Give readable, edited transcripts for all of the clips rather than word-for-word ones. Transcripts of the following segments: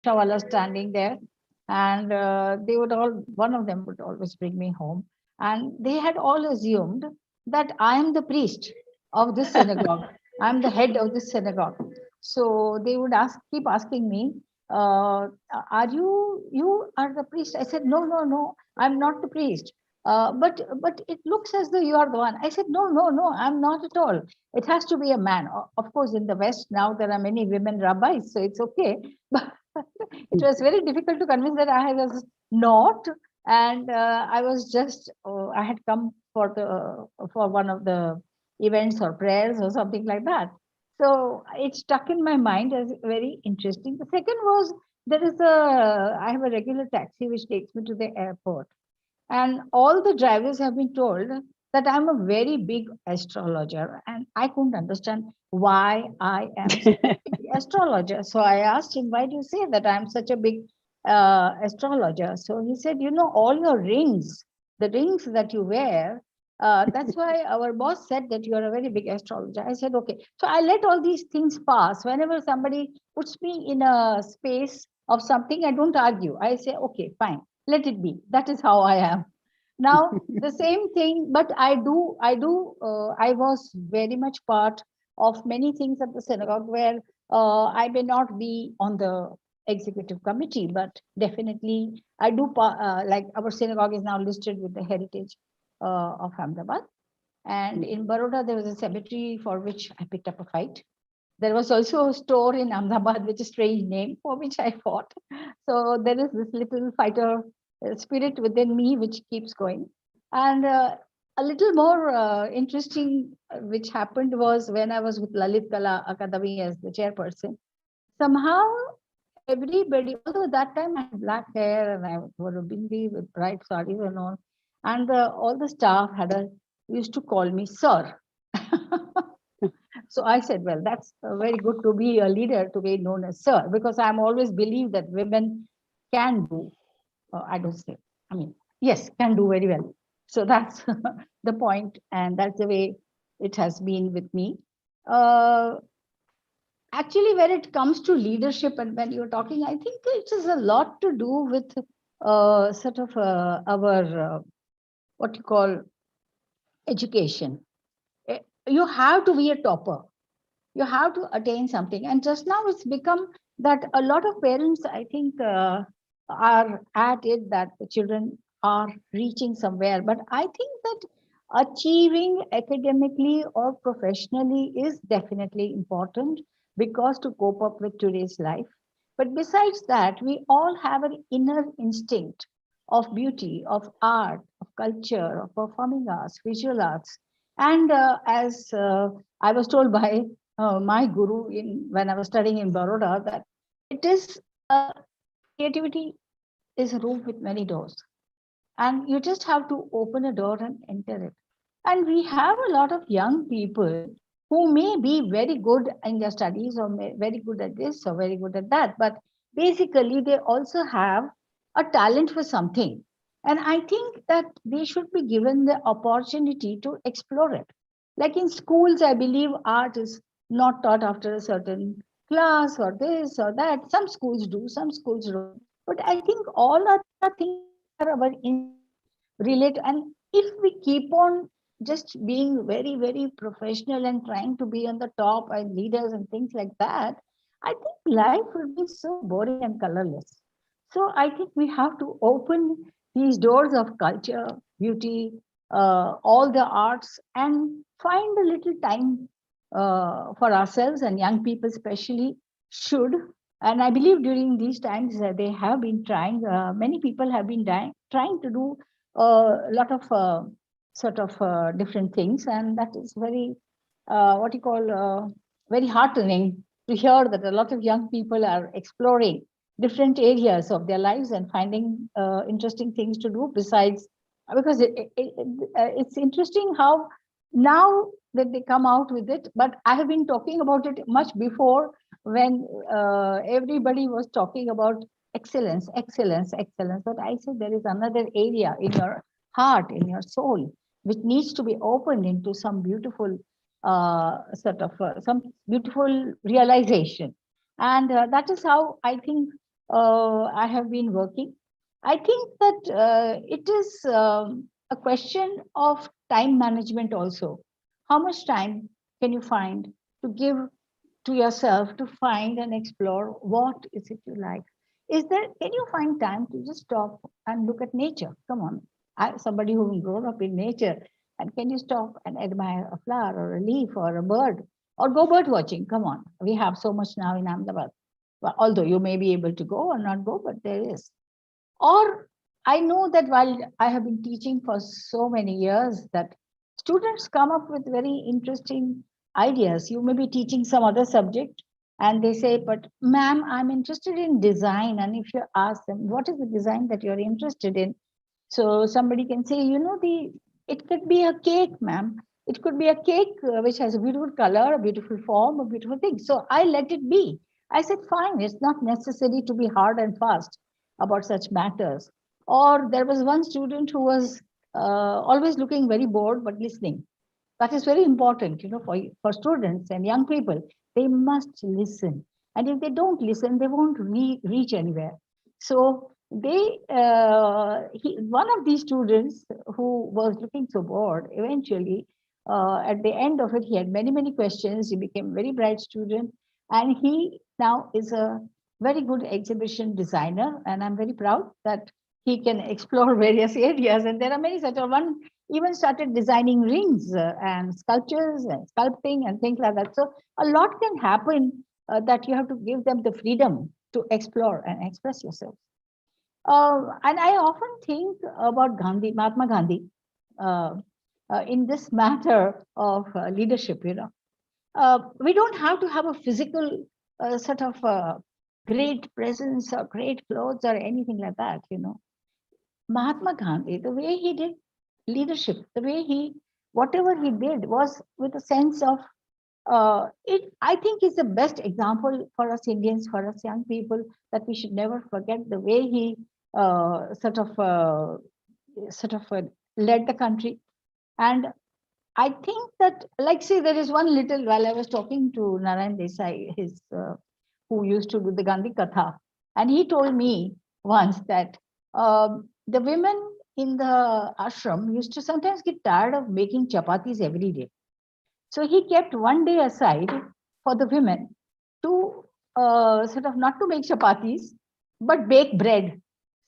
shawala standing there, and they would all, one of them would always bring me home, and they had all assumed that I am the priest of this synagogue. I'm the head of this synagogue. So they would keep asking me, "Are you are the priest?" I said, "No, no, no, I'm not the priest." But it looks as though you are the one. I said, "No, no, no, I'm not at all. It has to be a man." Of course, in the West now there are many women rabbis, so it's okay. But it was very difficult to convince that I was not, and I was just I had come for one of the events or prayers or something like that. So it stuck in my mind as very interesting. The second was, there is a I have a regular taxi which takes me to the airport, and all the drivers have been told that I'm a very big astrologer, and I couldn't understand why I am such a big astrologer. So I asked him, "Why do you say that I'm such a big astrologer?" So he said, "All your rings, the rings that you wear, that's why our boss said that you are a very big astrologer." I said, "Okay." So I let all these things pass. Whenever somebody puts me in a space of something, I don't argue. I say, "Okay, fine, let it be." That is how I am. Now the same thing, but I was very much part of many things at the synagogue where I may not be on the executive committee, but definitely I do like our synagogue is now listed with the heritage of Ahmedabad. And in Baroda, there was a cemetery for which I picked up a fight. There was also a store in Ahmedabad, which is a strange name, for which I fought. So there is this little fighter spirit within me which keeps going. And a little more interesting, which happened was when I was with Lalit Kala Akademi as the chairperson. Somehow, everybody, although that time I had black hair and I wore a bindi with bright sarees and all, and all the staff used to call me sir. So I said, well, that's very good to be a leader, to be known as sir, because I'm always believe that women can do, I don't say, I mean, yes, can do very well. So that's the point, and that's the way it has been with me. Uh, Actually, when it comes to leadership and when you're talking, I think it has a lot to do with sort of our, what you call, education. You have to be a topper, you have to attain something, and just now it's become that a lot of parents, I think, are at it that the children are reaching somewhere, but I think that achieving academically or professionally is definitely important, because to cope up with today's life. But besides that, we all have an inner instinct of beauty, of art, of culture, of performing arts, visual arts. And as I was told by my guru when I was studying in Baroda, that it is creativity is a room with many doors, and you just have to open a door and enter it. And we have a lot of young people who may be very good in their studies, or very good at this or very good at that, but basically they also have a talent for something. And I think that they should be given the opportunity to explore it. Like in schools, I believe art is not taught after a certain class or this or that. Some schools do, some schools don't. But I think all are things which are our instinct relate. And if we keep on just being very, very professional and trying to be on the top and leaders and things like that, I think life will be so boring and colorless. So I think we have to open these doors of culture, beauty, all the arts, and find a little time for ourselves, and young people especially should. And I believe during these times they have been trying, many people have been trying to do a lot of sort of different things. And that is very, what you call, very heartening to hear that a lot of young people are exploring different areas of their lives and finding interesting things to do besides, because it's interesting how now that they come out with it, but I have been talking about it much before, when everybody was talking about excellence, excellence, excellence. But I said there is another area in your heart, in your soul, which needs to be opened into some beautiful sort of some beautiful realization. And that is how I think I have been working. I think that it is a question of time management also. How much time can you find to give to yourself to find and explore what is it you like? Is there, can you find time to just stop and look at nature? Come on. Somebody who grown up in nature, and can you stop and admire a flower or a leaf or a bird or go bird watching? Come on. We have so much now in Ahmedabad. Well, although you may be able to go or not go, but there is. Or I know that while I have been teaching for so many years, that students come up with very interesting ideas. You may be teaching some other subject and they say, but ma'am, I'm interested in design. And if you ask them, what is the design that you're interested in? So somebody can say, it could be a cake, ma'am. It could be a cake which has a beautiful color, a beautiful form, a beautiful thing. So I let it be. I said, fine, it's not necessary to be hard and fast about such matters. Or there was one student who was always looking very bored but listening. That is very important, for students and young people. They must listen. And if they don't listen, they won't reach anywhere. So one of these students who was looking so bored, eventually, at the end of it, he had many, many questions. He became a very bright student. And he now is a very good exhibition designer. And I'm very proud that he can explore various areas. And there are many such. One even started designing rings and sculptures and sculpting and things like that. So a lot can happen that you have to give them the freedom to explore and express yourself. And I often think about Gandhi, Mahatma Gandhi, uh, in this matter of leadership. We don't have to have a physical sort of great presence or great clothes or anything like that. Mahatma Gandhi, the way he did leadership, the way whatever he did was with a sense of it. I think is the best example for us Indians, for us young people, that we should never forget the way he sort of led the country. And I think that, like, see, there is one little, while I was talking to Narayan Desai, who used to do the Gandhi Katha, and he told me once that the women in the ashram used to sometimes get tired of making chapatis every day. So he kept one day aside for the women to sort of not to make chapatis, but bake bread.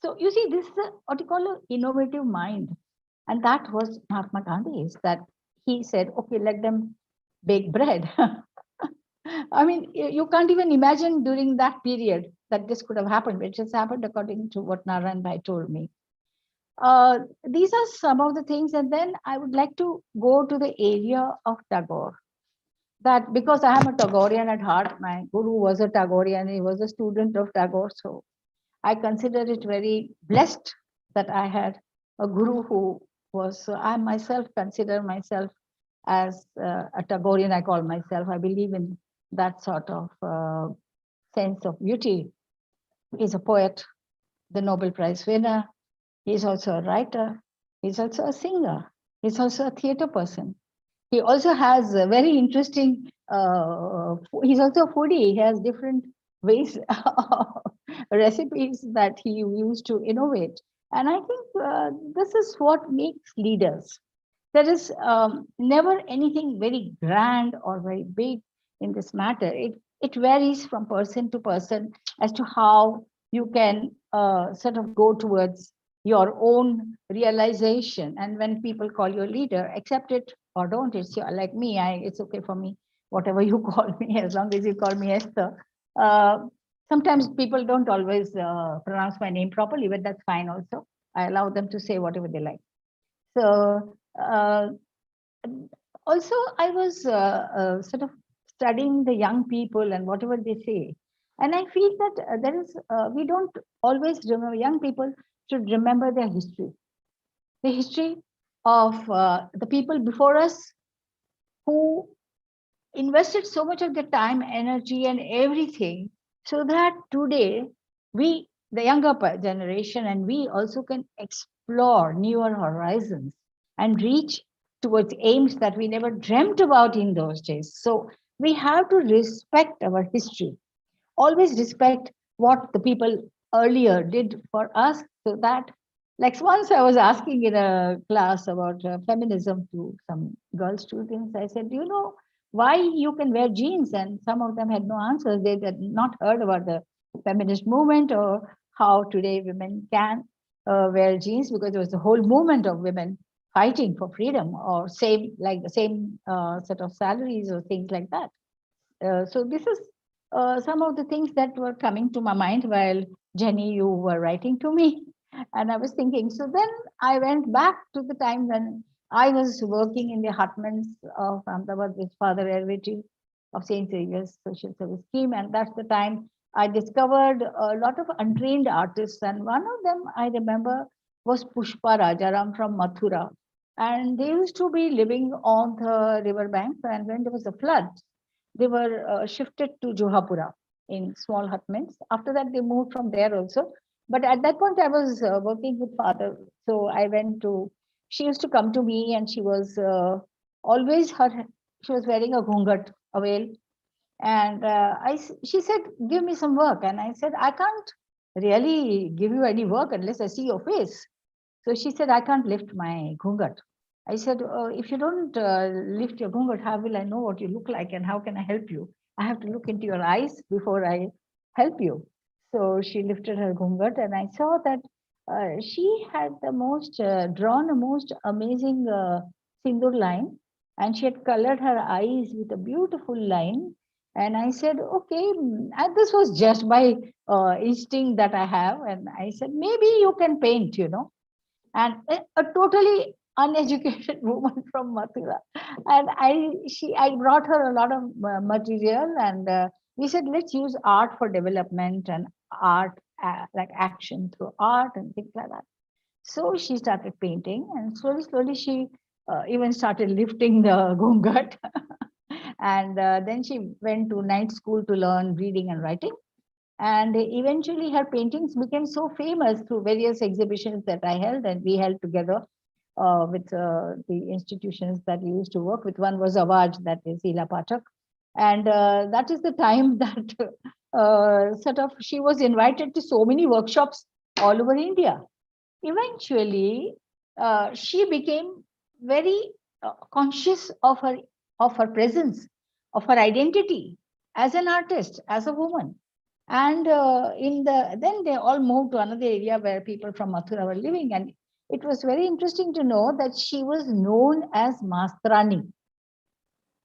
So you see, this is what you call an innovative mind. And that was Mahatma Gandhi's, that he said, okay, let them bake bread. I mean, you can't even imagine during that period that this could have happened, which has happened according to what Narayan Bhai told me. These are some of the things. And then I would like to go to the area of Tagore. That because I am a Tagorean at heart, my guru was a Tagorean, he was a student of Tagore. So I consider it very blessed that I had a guru who was, I myself consider myself as a Tagorean, I call myself. I believe in that sort of sense of beauty. He's a poet, the Nobel Prize winner. He's also a writer. He's also a singer. He's also a theater person. He also has a very interesting, he's also a foodie. He has different ways, recipes that he used to innovate. And I think this is what makes leaders. There is never anything very grand or very big in this matter. It varies from person to person as to how you can sort of go towards your own realization. And when people call you a leader, accept it or don't. It's like me. It's okay for me, whatever you call me, as long as you call me Esther. Uh, Sometimes people don't always pronounce my name properly, but that's fine also. I allow them to say whatever they like. So also, I was sort of studying the young people and whatever they say. And I feel that we don't always remember, young people should remember their history, the history of the people before us who invested so much of their time, energy, and everything, so that today we, the younger generation, and we also can explore newer horizons and reach towards aims that we never dreamt about in those days. So we have to respect our history, always respect what the people earlier did for us. So that, like once I was asking in a class about feminism to some girl students, I said, do you know why you can wear jeans? And some of them had no answers. They had not heard about the feminist movement or how today women can wear jeans, because there was a whole movement of women fighting for freedom or same, like the same set of salaries or things like that. So this is some of the things that were coming to my mind while Jenny, you were writing to me. And I was thinking, so then I went back to the time when I was working in the hutments of Ahmedabad with Father Elvity of St. Xavier's Social Service Scheme. And that's the time I discovered a lot of untrained artists. And one of them I remember was Pushpa Rajaram from Mathura. And they used to be living on the river bank. And when there was a flood, they were shifted to Johapura in small hutments. After that, they moved from there also. But at that point, I was working with father. So I went to, she used to come to me and she was always she was wearing a ghungat, a veil. And she said, give me some work. And I said, I can't really give you any work unless I see your face. So she said, I can't lift my ghungat. I said, if you don't lift your ghungat, how will I know what you look like and how can I help you? I have to look into your eyes before I help you. So she lifted her ghungat and I saw that she had the most, drawn a most amazing sindur line, and she had colored her eyes with a beautiful line. And I said, okay, and this was just by instinct that I have. And I said, maybe you can paint, and a totally uneducated woman from Mathura. And I brought her a lot of material, and we said, let's use art for development and art, like action through art and things like that. So she started painting, and slowly, slowly, she even started lifting the ghungat. And then she went to night school to learn reading and writing. And eventually, her paintings became so famous through various exhibitions that I held and we held together with the institutions that we used to work with. One was Awaj, that is Hila Pathak. And that is the time that sort of she was invited to so many workshops all over India. Eventually, she became very conscious of her presence, of her identity as an artist, as a woman. And then they all moved to another area where people from Mathura were living. And it was very interesting to know that she was known as Mastrani.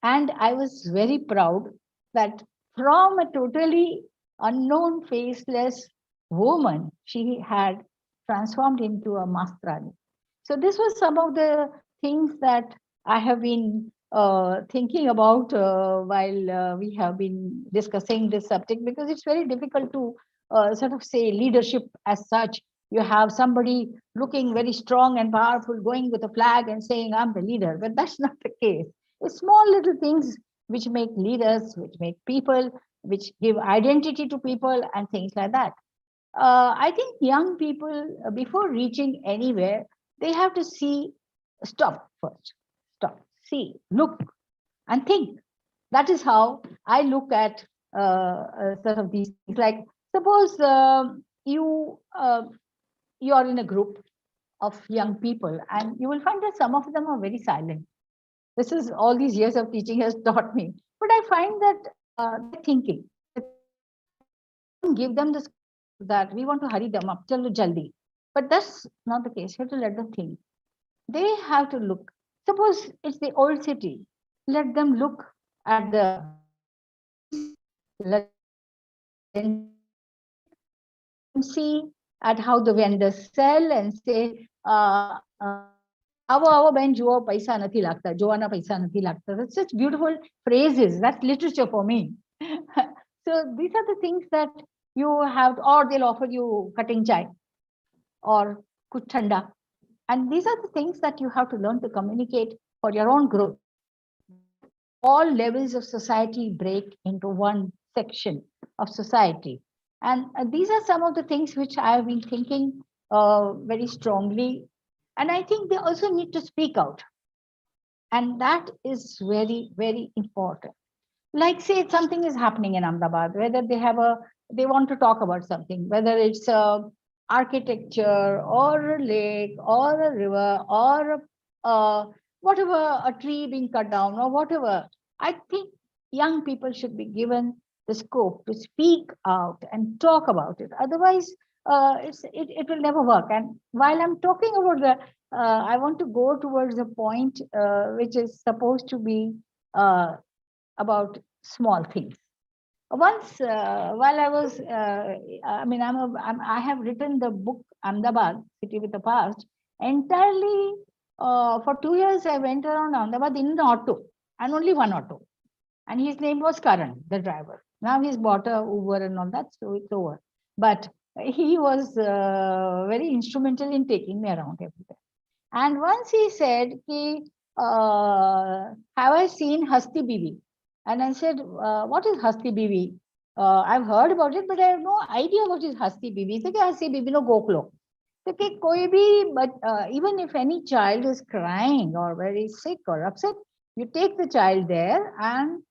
And I was very proud that from a totally unknown, faceless woman, she had transformed into a Mastrani. So this was some of the things that I have been thinking about while we have been discussing this subject, because it's very difficult to sort of say leadership as such. You have somebody looking very strong and powerful, going with a flag and saying, I'm the leader, but that's not the case. It's small little things which make leaders, which make people, which give identity to people and things like that. I think young people, before reaching anywhere, they have to stop first, stop, see, look, and think. That is how I look at sort of these things. Like, suppose you are in a group of young people, and you will find that some of them are very silent. This is all these years of teaching has taught me. But I find that they're thinking. You don't give them this that we want to hurry them up, chalo jaldi. But that's not the case. You have to let them think. They have to look. Suppose it's the old city. Let them look at the buildings. Let them see at how the vendors sell and say, આવો બેન જુઓ પૈસા નથી લાગતા જોવાના પૈસા નથી લાગતા. That's such beautiful phrases. That's literature for me. So these are the things that you have, or they'll offer you cutting chai or kuch thanda. And these are the things that you have to learn to communicate for your own growth. All levels of society break into one section of society. And these are some of the things which I have been thinking very strongly. And I think they also need to speak out. And that is very, very important. like say something is happening in Ahmedabad, whether they want to talk about something, whether it's architecture or a lake or a river or whatever, a tree being cut down or whatever. I think young people should be given the scope to speak out and talk about it. Otherwise, it will never work. And while I'm talking about I want to go towards a point which is supposed to be about small things. Once, while I was, I mean, I have written the book Ahmedabad, City with the Past, entirely for 2 years. I went around Ahmedabad in an auto, and only one auto. And his name was Karan, the driver. Now he's bought a Uber and all that, so it's over. But he was very instrumental in taking me around everywhere. And once he said, Ki, have I seen Hasti Bibi? And I said, what is Hasti Bibi? I've heard about it, but I have no idea what is Hasti Bibi. He said, Hasti Bibi no goklo. But even if any child is crying or very sick or upset, you take the child there and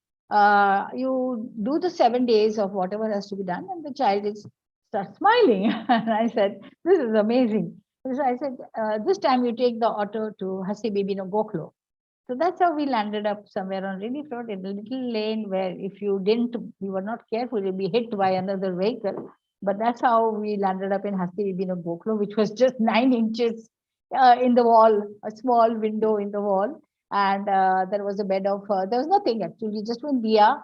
you do the 7 days of whatever has to be done, and the child starts smiling. And I said, this is amazing. So I said, this time you take the auto to Hasi Bibi no Goklo. So that's how we landed up somewhere on Relief Road in a little lane where if you were not careful, you'll be hit by another vehicle. But that's how we landed up in Hasti Bibi no Goklo, which was just 9 inches in the wall, a small window in the wall. And there was a bed of, there was nothing actually, just one diya,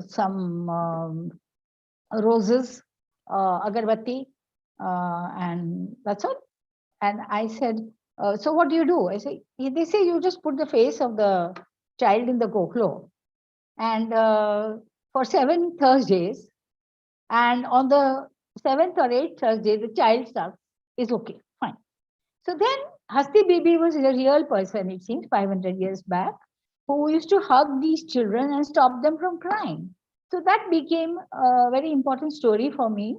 some roses, agarbatti, and that's all. And I said, so what do you do? I say, they say you just put the face of the child in the goklo, and for 7 Thursdays, and on the 7th or 8th Thursday, the child is okay, fine. So then Hasti Bibi was a real person, it seems, 500 years back, who used to hug these children and stop them from crying. So that became a very important story for me.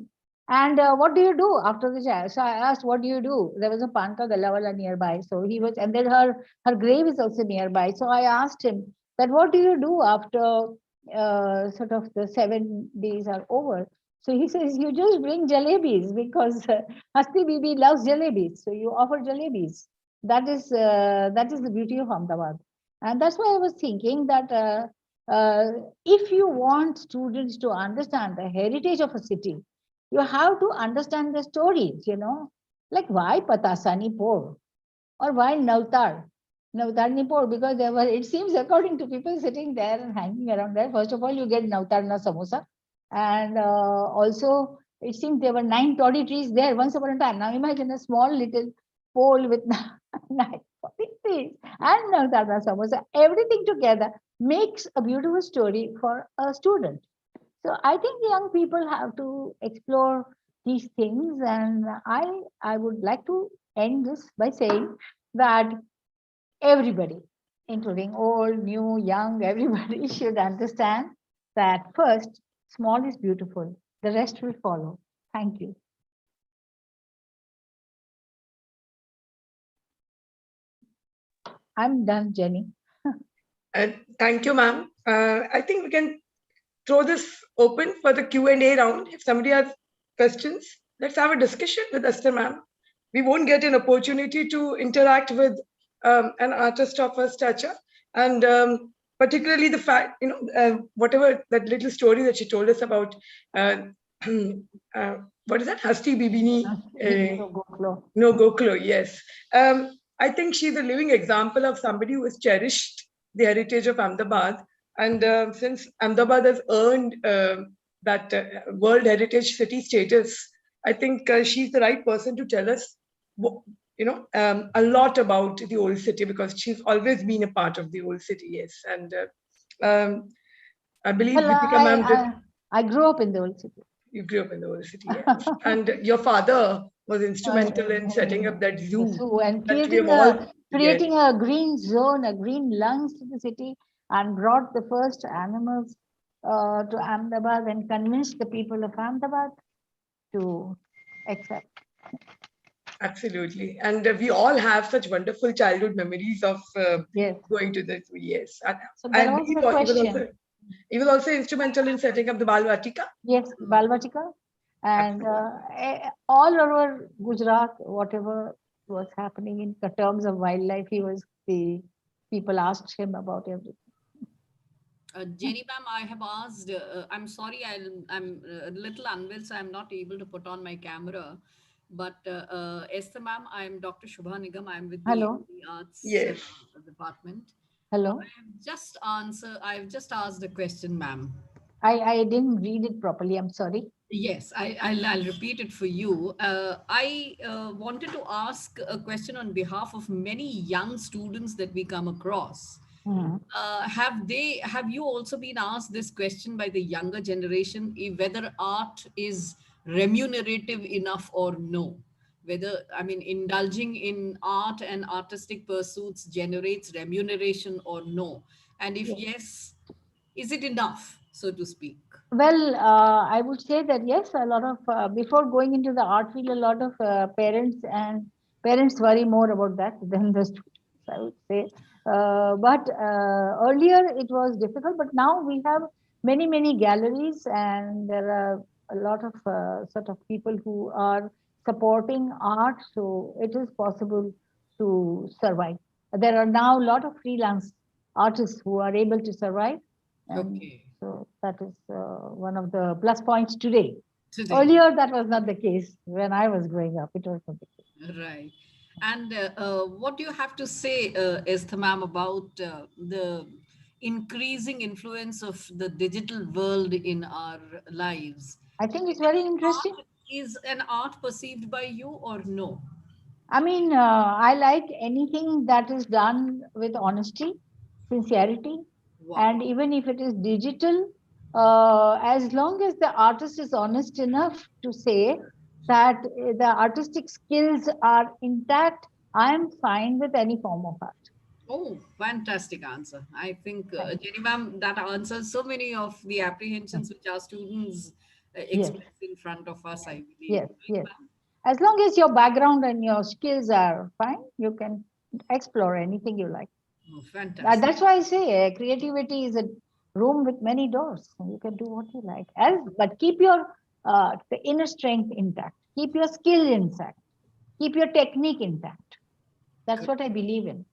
And what do you do after the child? So I asked, what do you do? There was a Panka Galawala nearby. So he was, and then her grave is also nearby. So I asked him that, what do you do after sort of the 7 days are over? So he says, you just bring jalebis because Hasti Bibi loves jalebis. So you offer jalebis. That is the beauty of Ahmedabad. And that's why I was thinking that if you want students to understand the heritage of a city, you have to understand the stories, like why Patasani Por or why Navtar Nipur, because it seems, according to people sitting there and hanging around there, first of all, you get Navtar na samosa. And also, it seems there were 9 toddy trees there once upon a time. Now imagine a small little pole with 9 toddy trees and Navtar na samosa. Everything together makes a beautiful story for a student. So I think young people have to explore these things. And I would like to end this by saying that everybody, including old, new, young, everybody should understand that first, small is beautiful. The rest will follow. Thank you. I'm done, Jenny. Thank you, ma'am. I think we can throw this open for the Q&A round. If somebody has questions, let's have a discussion with Esther, ma'am. We won't get an opportunity to interact with an artist of her stature, and particularly the fact, whatever that little story that she told us about, what is that, Hasti Bibini? No Goklo, yes. I think she's a living example of somebody who has cherished the heritage of Ahmedabad. And since Ahmedabad has earned that World Heritage City status, I think she's the right person to tell us, a lot about the old city, because she's always been a part of the old city. Yes, and I believe I grew up in the old city. You grew up in the old city, yes. And your father was instrumental in setting up that zoo and creating a green zone, a green lungs to the city, and brought the first animals to Ahmedabad and convinced the people of Ahmedabad to accept. Absolutely. And we all have such wonderful childhood memories of yes. going to the zoo. Yes. So that was the question. He was also instrumental in setting up the Bal Vatika. Yes, Bal Vatika. And all over Gujarat, whatever was happening in terms of wildlife, he was the people asked him about everything. Jenny ma'am, I have asked, I'm sorry, I'm a little unwell, so I'm not able to put on my camera. But Esther ma'am, I'm Dr. Shubha Nigam. I'm with the Hello. MD Arts Yes. department. Hello. I've just asked a question, ma'am. I didn't read it properly. I'm sorry. Yes, I'll repeat it for you. I wanted to ask a question on behalf of many young students that we come across. Mhm. Have you also been asked this question by the younger generation, whether art is remunerative enough or no? Whether, I mean, indulging in art and artistic pursuits generates remuneration or no? And if Yes. yes, is it enough, so to speak? Well, I would say that yes, a lot of before going into the art field, a lot of parents worry more about that than the students, I would say. But earlier it was difficult, but now we have many galleries, and there are a lot of sort of people who are supporting art, so it is possible to survive. There are now a lot of freelance artists who are able to survive, and Okay. so that is one of the plus points today. Today. Earlier, that was not the case when I was growing up. It was not the case. Right. And what do you have to say, Esther ma'am, about the increasing influence of the digital world in our lives? I think it's very interesting. Is an art perceived by you or no? I mean, I like anything that is done with honesty, sincerity, Wow. and even if it is digital, as long as the artist is honest enough to say that the artistic skills are intact, I am fine with any form of art. Oh, fantastic answer. I think, Thank Jenny ma'am, that answers so many of the you. apprehensions which our students Yes, express in front of us, I believe. yes, Right, yes. ma'am? As long as your background and your skills are fine, you can explore anything you like. Oh, fantastic. That's why I say creativity is a room with many doors. You can do what you like. But keep your the inner strength intact. Keep your skill intact. Keep your technique intact. That's what I believe in.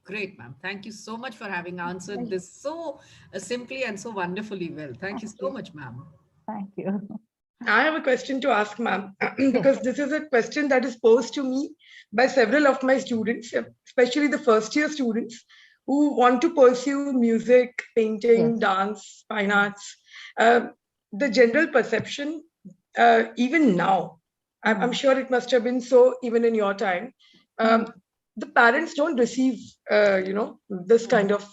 Great, ma'am. Thank you so much for having answered Thank this so simply and so wonderfully well. Thank you so you. much, ma'am. Thank you. I have a question to ask, ma'am, Yes. because this is a question that is posed to me by several of my students, especially the first year students who want to pursue music, painting, Yes. dance, fine arts. Uh, the general perception, even now, I'm sure it must have been so even in your time. Um, the parents don't receive, this kind of,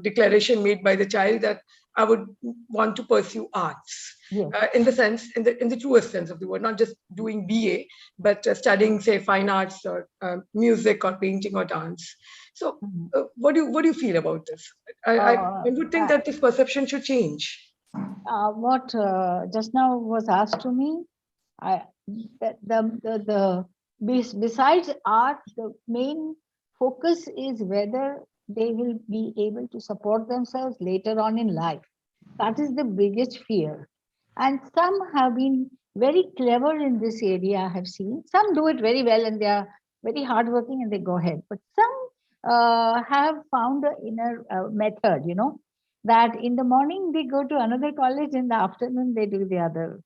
declaration made by the child that I would want to pursue arts, Yes. in the sense, in the truest sense of the word, not just doing BA, but studying, say, fine arts or music or painting or dance. So, what do you feel about this? I Uh, would think that this perception should change. what just now was asked to me, I besides art, the main focus is whether they will be able to support themselves later on in life. That is the biggest fear. And some have been very clever in this area, I have seen. Some do it very well and they are very hardworking and they go ahead. But some have found an inner method, that in the morning they go to another college, in the afternoon they do the other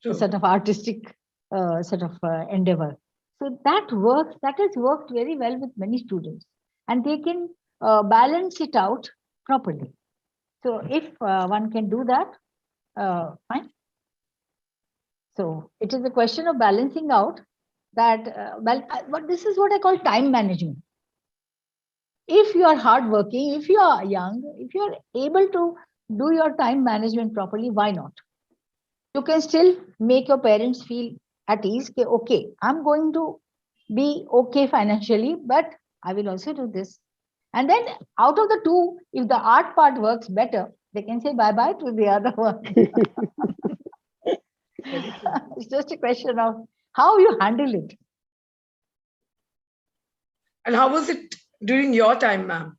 True. sort of artistic sort of endeavor. So that has worked very well with many students, and they can balance it out properly. So if one can do that, fine. So it is a question of balancing out that, but this is what I call time management. If you are hardworking, if you are young, if you are able to do your time management properly, why not? You can still make your parents feel at ease. Okay, I'm going to be okay financially, but I will also do this. And then out of the two, if the art part works better, they can say bye bye to the other one. It's just a question of how you handle it. And how was it during your time, ma'am?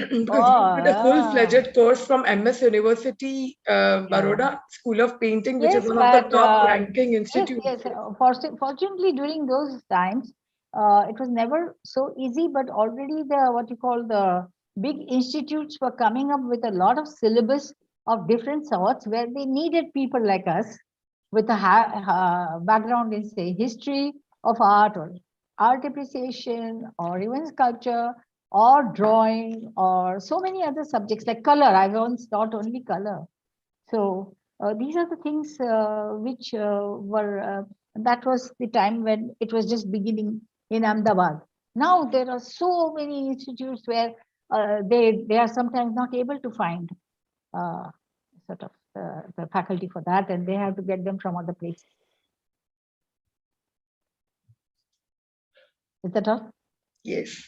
because you did a full-fledged course from MS University, Baroda School of Painting, which is Yes, one of the but top ranking yes, institutes. yes. Fortunately, during those times, it was never so easy. But already the what you call the big institutes were coming up with a lot of syllabus of different sorts, where they needed people like us with a background in, say, history of art or art appreciation or even sculpture or drawing or so many other subjects like color. I once taught only color. So these are the things which that was the time when it was just beginning in Ahmedabad. Now there are so many institutes where they are sometimes not able to find uh, sort of the faculty for that, and they have to get them from other places. Is that all? Yes.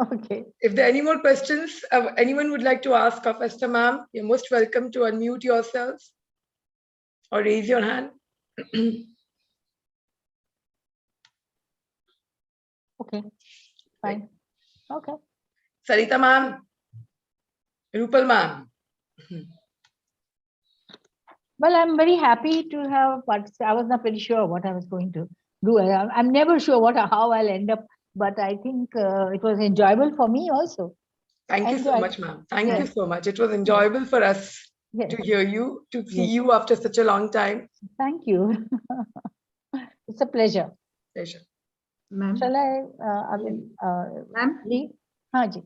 Okay. If there are any more questions, anyone would like to ask of Esther ma'am, you're most welcome to unmute yourselves or raise your hand. Okay. Fine. Okay. Sarita ma'am, Rupal ma'am. Well, I'm very happy to have participated. I was not very sure what I was going to do. I'm never sure how I'll end up, but I think it was enjoyable for me also. Thank you so Enjoyed. much, ma'am. Thank you Yes. so much. It was enjoyable for us Yes. to hear you, to see Yes. you after such a long time. Thank you. It's a pleasure. Pleasure. Ma'am. Shall I will Ma'am? read? Haan ji.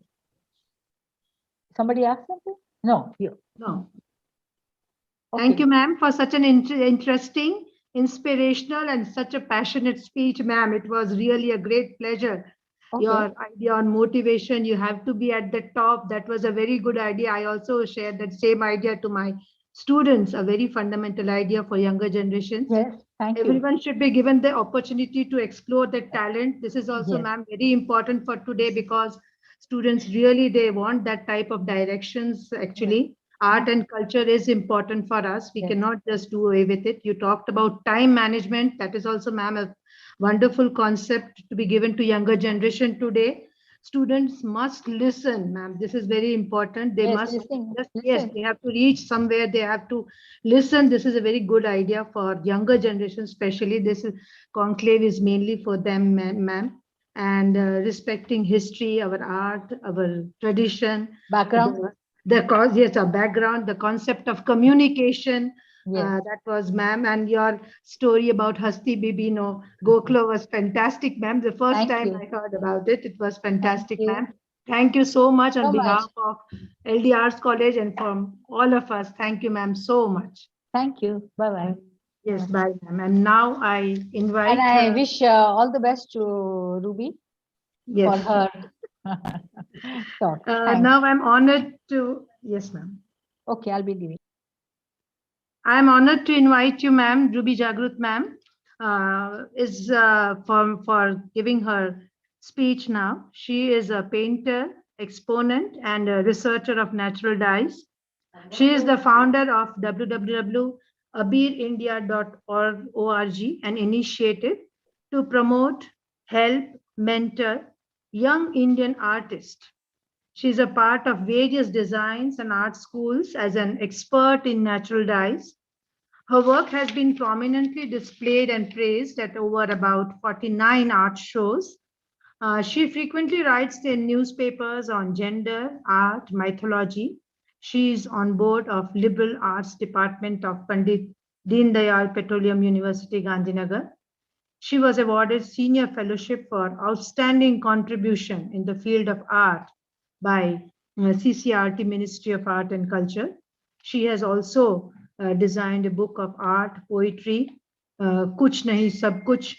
Somebody asked something? No, you. No. Okay. Thank you, ma'am, for such an interesting, inspirational, and such a passionate speech, ma'am. It was really a great pleasure. Okay. Your idea on motivation, you have to be at the top. That was a very good idea. I also shared that same idea to my students, a very fundamental idea for younger generations. Yes, thank you. Everyone should be given the opportunity to explore their talent. This is also, Yes. ma'am, very important for today, because students really, they want that type of directions. Actually, art and culture is important for us. We Yes. cannot just do away with it. You talked about time management. That is also, ma'am, a wonderful concept to be given to younger generation today. Students must listen, ma'am. This is very important. They Yes, must listen, just, yes, listen. they have to reach somewhere. They have to listen. This is a very good idea for younger generation, especially. This is conclave is mainly for them, ma'am. And respecting history, our art, our tradition, Background. the cause, yes, our background, the concept of communication. Yes. That was, ma'am, and your story about Hasti Bibi, no, Goklo was fantastic, ma'am. The first Thank time you. I heard about it, it was fantastic, you. ma'am. Thank you so much on So behalf much. of LD Arts College and from all of us. Thank you, ma'am, so much. Thank you. Bye-bye. Yes, bye, ma'am. And now I invite. And I wish all the best to Ruby Yes. for her talk. Thanks. Now I'm honored to, yes, ma'am. Okay, I'll be leaving. I'm honored to invite you, ma'am, Ruby Jagrut, ma'am, for giving her speech now. She is a painter, exponent, and a researcher of natural dyes. She is the founder of www.abirindia.org, an initiative to promote, help, mentor young Indian artists. She is a part of various designs and art schools as an expert in natural dyes. Her work has been prominently displayed and praised at over about 49 art shows. She frequently writes in newspapers on gender, art, mythology. She is on board of Liberal Arts Department of Pandit Deen Dayal Petroleum University, Gandhinagar. She was awarded Senior Fellowship for Outstanding Contribution in the Field of Art by CCRT, Ministry of Art and Culture. She has also designed a book of art, poetry, Kuch Nahi Sab Kuch.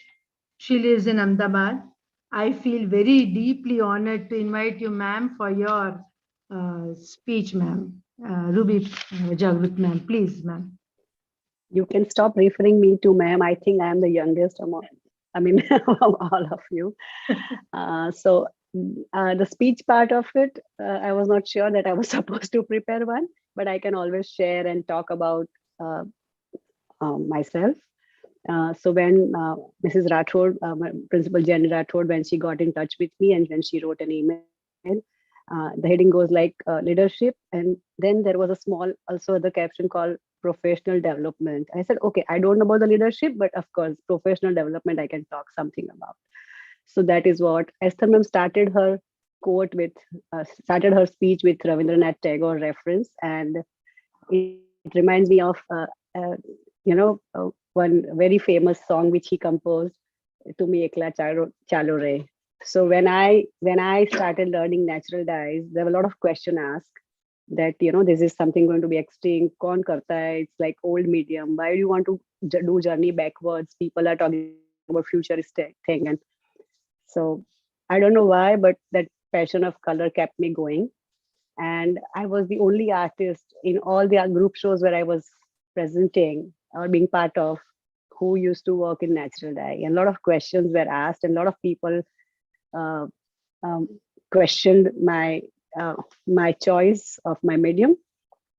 She lives in Ahmedabad. I feel very deeply honored to invite you, ma'am, for your speech, ma'am. Ruby Jagrut, ma'am, please, ma'am. You can stop referring me to ma'am. I think I am the youngest among, among all of you. The speech part of it, I was not sure that I was supposed to prepare one, but I can always share and talk about myself. So when Mrs. Rathod, Principal Jen Rathod, when she got in touch with me and when she wrote an email, The heading goes like leadership, and then there was a small also the caption called professional development. I said, okay, I don't know about the leadership, but of course, professional development I can talk something about. So that is what Esther ma'am started her quote with, started her speech with Rabindranath Tagore reference, and it reminds me of, one very famous song which he composed, "Tumi Ekla Chalo Re." So when I started learning natural dyes, there were a lot of question asked that, this is something going to be extinct. Kaun karta hai? It's like old medium. Why do you want to do journey backwards? People are talking about futuristic thing, and so I don't know why, but that passion of color kept me going. And I was the only artist in all the group shows where I was presenting or being part of who used to work in natural dye. And a lot of questions were asked, and a lot of people uh, um, questioned my choice of my medium,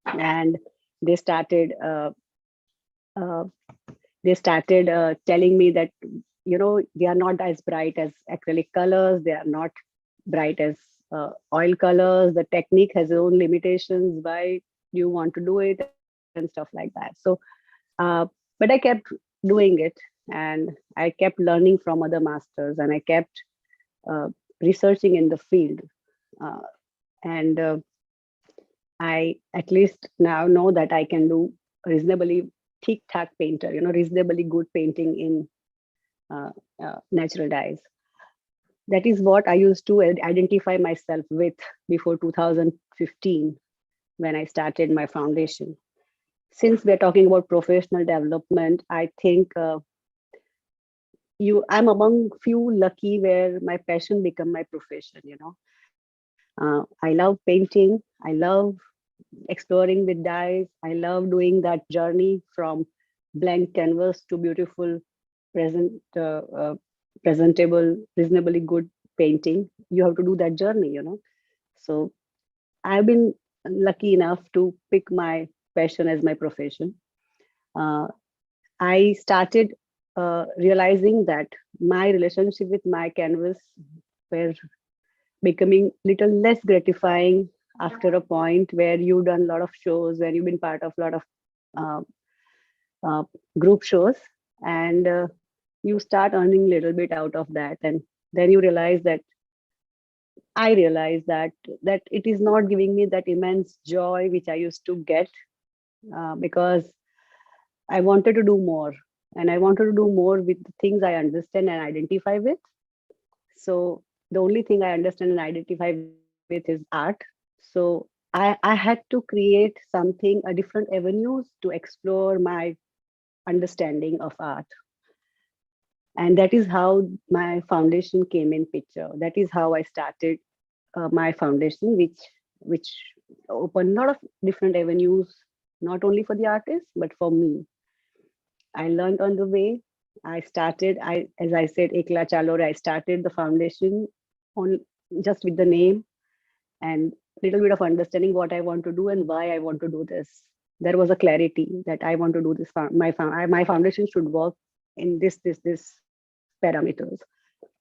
and they started uh, telling me that, they are not as bright as acrylic colors, they are not bright as oil colors, the technique has its own limitations, why do you want to do it, and stuff like that. So but I kept doing it, and I kept learning from other masters, and I kept uh, researching in the field, uh, and I at least now know that I can do reasonably thick-tack painter, reasonably good painting in uh, natural dyes. That is what I used to identify myself with before 2015 when I started my foundation. Since we're talking about professional development, I think I'm among few lucky where my passion become my profession. I love painting. I love exploring with dyes. I love doing that journey from blank canvas to beautiful, presentable, reasonably good painting. You have to do that journey. So I've been lucky enough to pick my passion as my profession. I started realizing that my relationship with my canvas were becoming little less gratifying after a point where you've done a lot of shows, where you've been part of a lot of uh, group shows, and you start earning a little bit out of that, and then you realize that I realized that it is not giving me that immense joy which I used to get, because I wanted to do more, and I wanted to do more with the things I understand and identify with. So the only thing I understand and identify with is art. So I had to create something, a different avenues to explore my understanding of art. And that is how my foundation came in picture. That is how I started my foundation, which opened a lot of different avenues, not only for the artist, but for me. I learned on the way. As I said, Ekla Chalore, I started the foundation on just with the name and little bit of understanding what I want to do and why I want to do this. There was a clarity that I want to do this. My foundation should work in this parameters.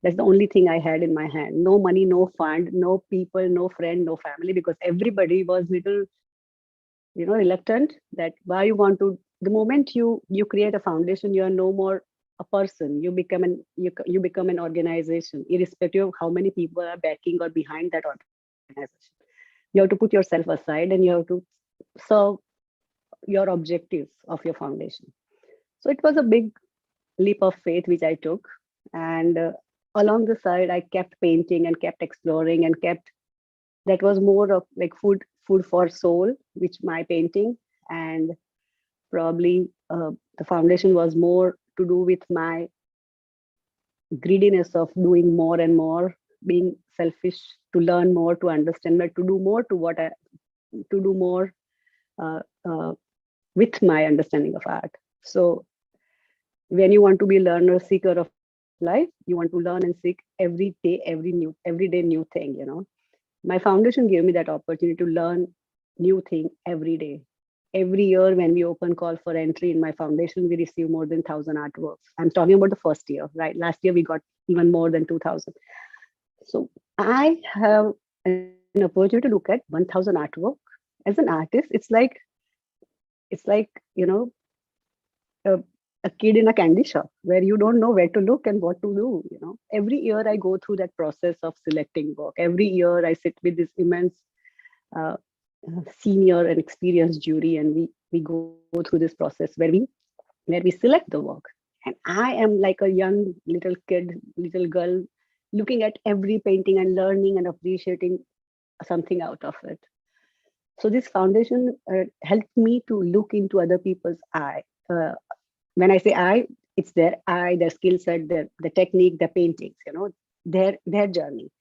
That's the only thing I had in my hand. No money, no fund, no people, no friend, no family, because everybody was little, reluctant that why you want to. The moment you create a foundation, you are no more a person. You become an organization, irrespective of how many people are backing or behind that organization. You have to put yourself aside, and you have to serve your objectives of your foundation. So it was a big leap of faith which I took, and along the side I kept painting and kept exploring and kept, that was more of like food for soul, which my painting, and probably the foundation was more to do with my greediness of doing more and more, being selfish, to learn more, to understand, but to do more to do more uh, uh, with my understanding of art. So when you want to be a learner, seeker of life, you want to learn and seek every day, every day new thing. My foundation gave me that opportunity to learn new thing every day. Every year when we open call for entry in my foundation, we receive more than 1,000 artworks. I'm talking about the first year, right? Last year we got even more than 2,000. So I have an an opportunity to look at 1,000 artwork. As an artist, it's like, a, a kid in a candy shop where you don't know where to look and what to do. Every year I go through that process of selecting work. Every year I sit with this immense uh, senior and experienced jury, and we go through this process where we select the work. And I am like a young little kid, little girl, looking at every painting and learning and appreciating something out of it. So this foundation helped me to look into other people's eye. When I say eye, it's their eye, their skill set, the technique, the paintings, their journey.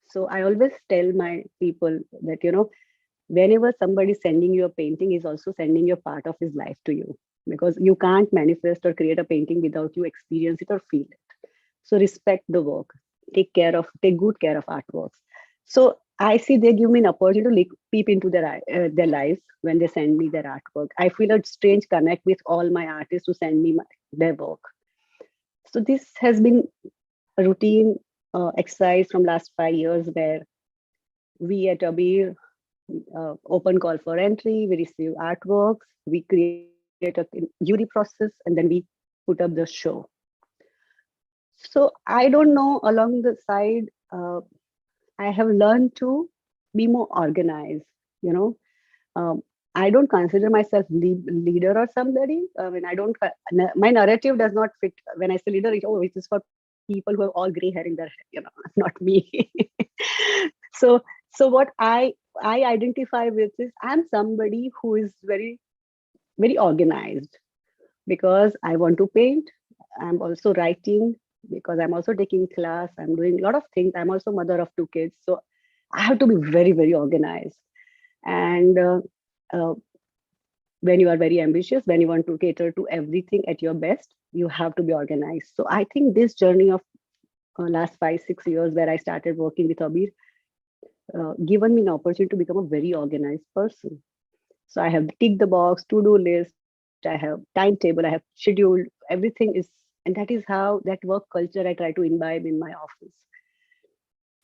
So I always tell my people that, whenever somebody is sending you a painting, is also sending your part of his life to you, because you can't manifest or create a painting without you experience it or feel it. So respect the work, take good care of artworks. So I see they give me an opportunity to peep into their lives when they send me their artwork. I feel a strange connect with all my artists who send me their work. So this has been a routine exercise from last 5 years, where we at Abir open call for entry, we receive artworks, we create a jury process, and then we put up the show. So I don't know, along the side, I have learned to be more organized. I don't consider myself leader or somebody. I mean, my narrative does not fit. When I say leader, it is for people who have all gray hair in their head, not me. So what I identify with is, I'm somebody who is very, very organized, because I want to paint. I'm also writing, because I'm also taking class. I'm doing a lot of things. I'm also mother of 2 kids. So I have to be very, very organized. And when you are very ambitious, when you want to cater to everything at your best, you have to be organized. So I think this journey of last 5-6 years, where I started working with Abir, given me an opportunity to become a very organized person. So I have ticked the box, to-do list, I have timetable, I have scheduled, everything is, and that is how that work culture I try to imbibe in my office.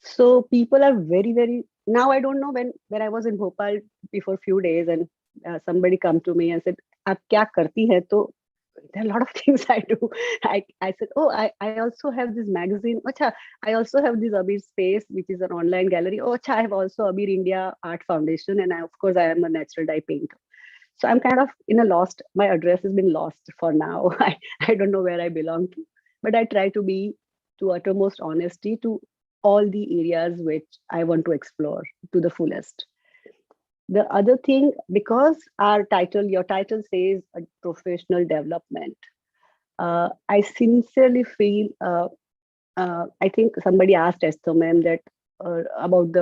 So people are very, very, now I don't know, when I was in Bhopal before a few days, and somebody come to me and said, "Aap kya karti hai?" So there are a lot of things I do. I said, "Oh, I also have this magazine. Achha, I also have this Abir Space, which is an online gallery. Oh, achha, I have also Abir India Art Foundation, and of course I am a natural dye painter." So I'm kind of in a lost, my address has been lost for now. I don't know where I belong to, but I try to be to uttermost honesty to all the areas which I want to explore to the fullest. The other thing, because your title says a professional development, I sincerely feel, I think somebody asked Esther ma'am that about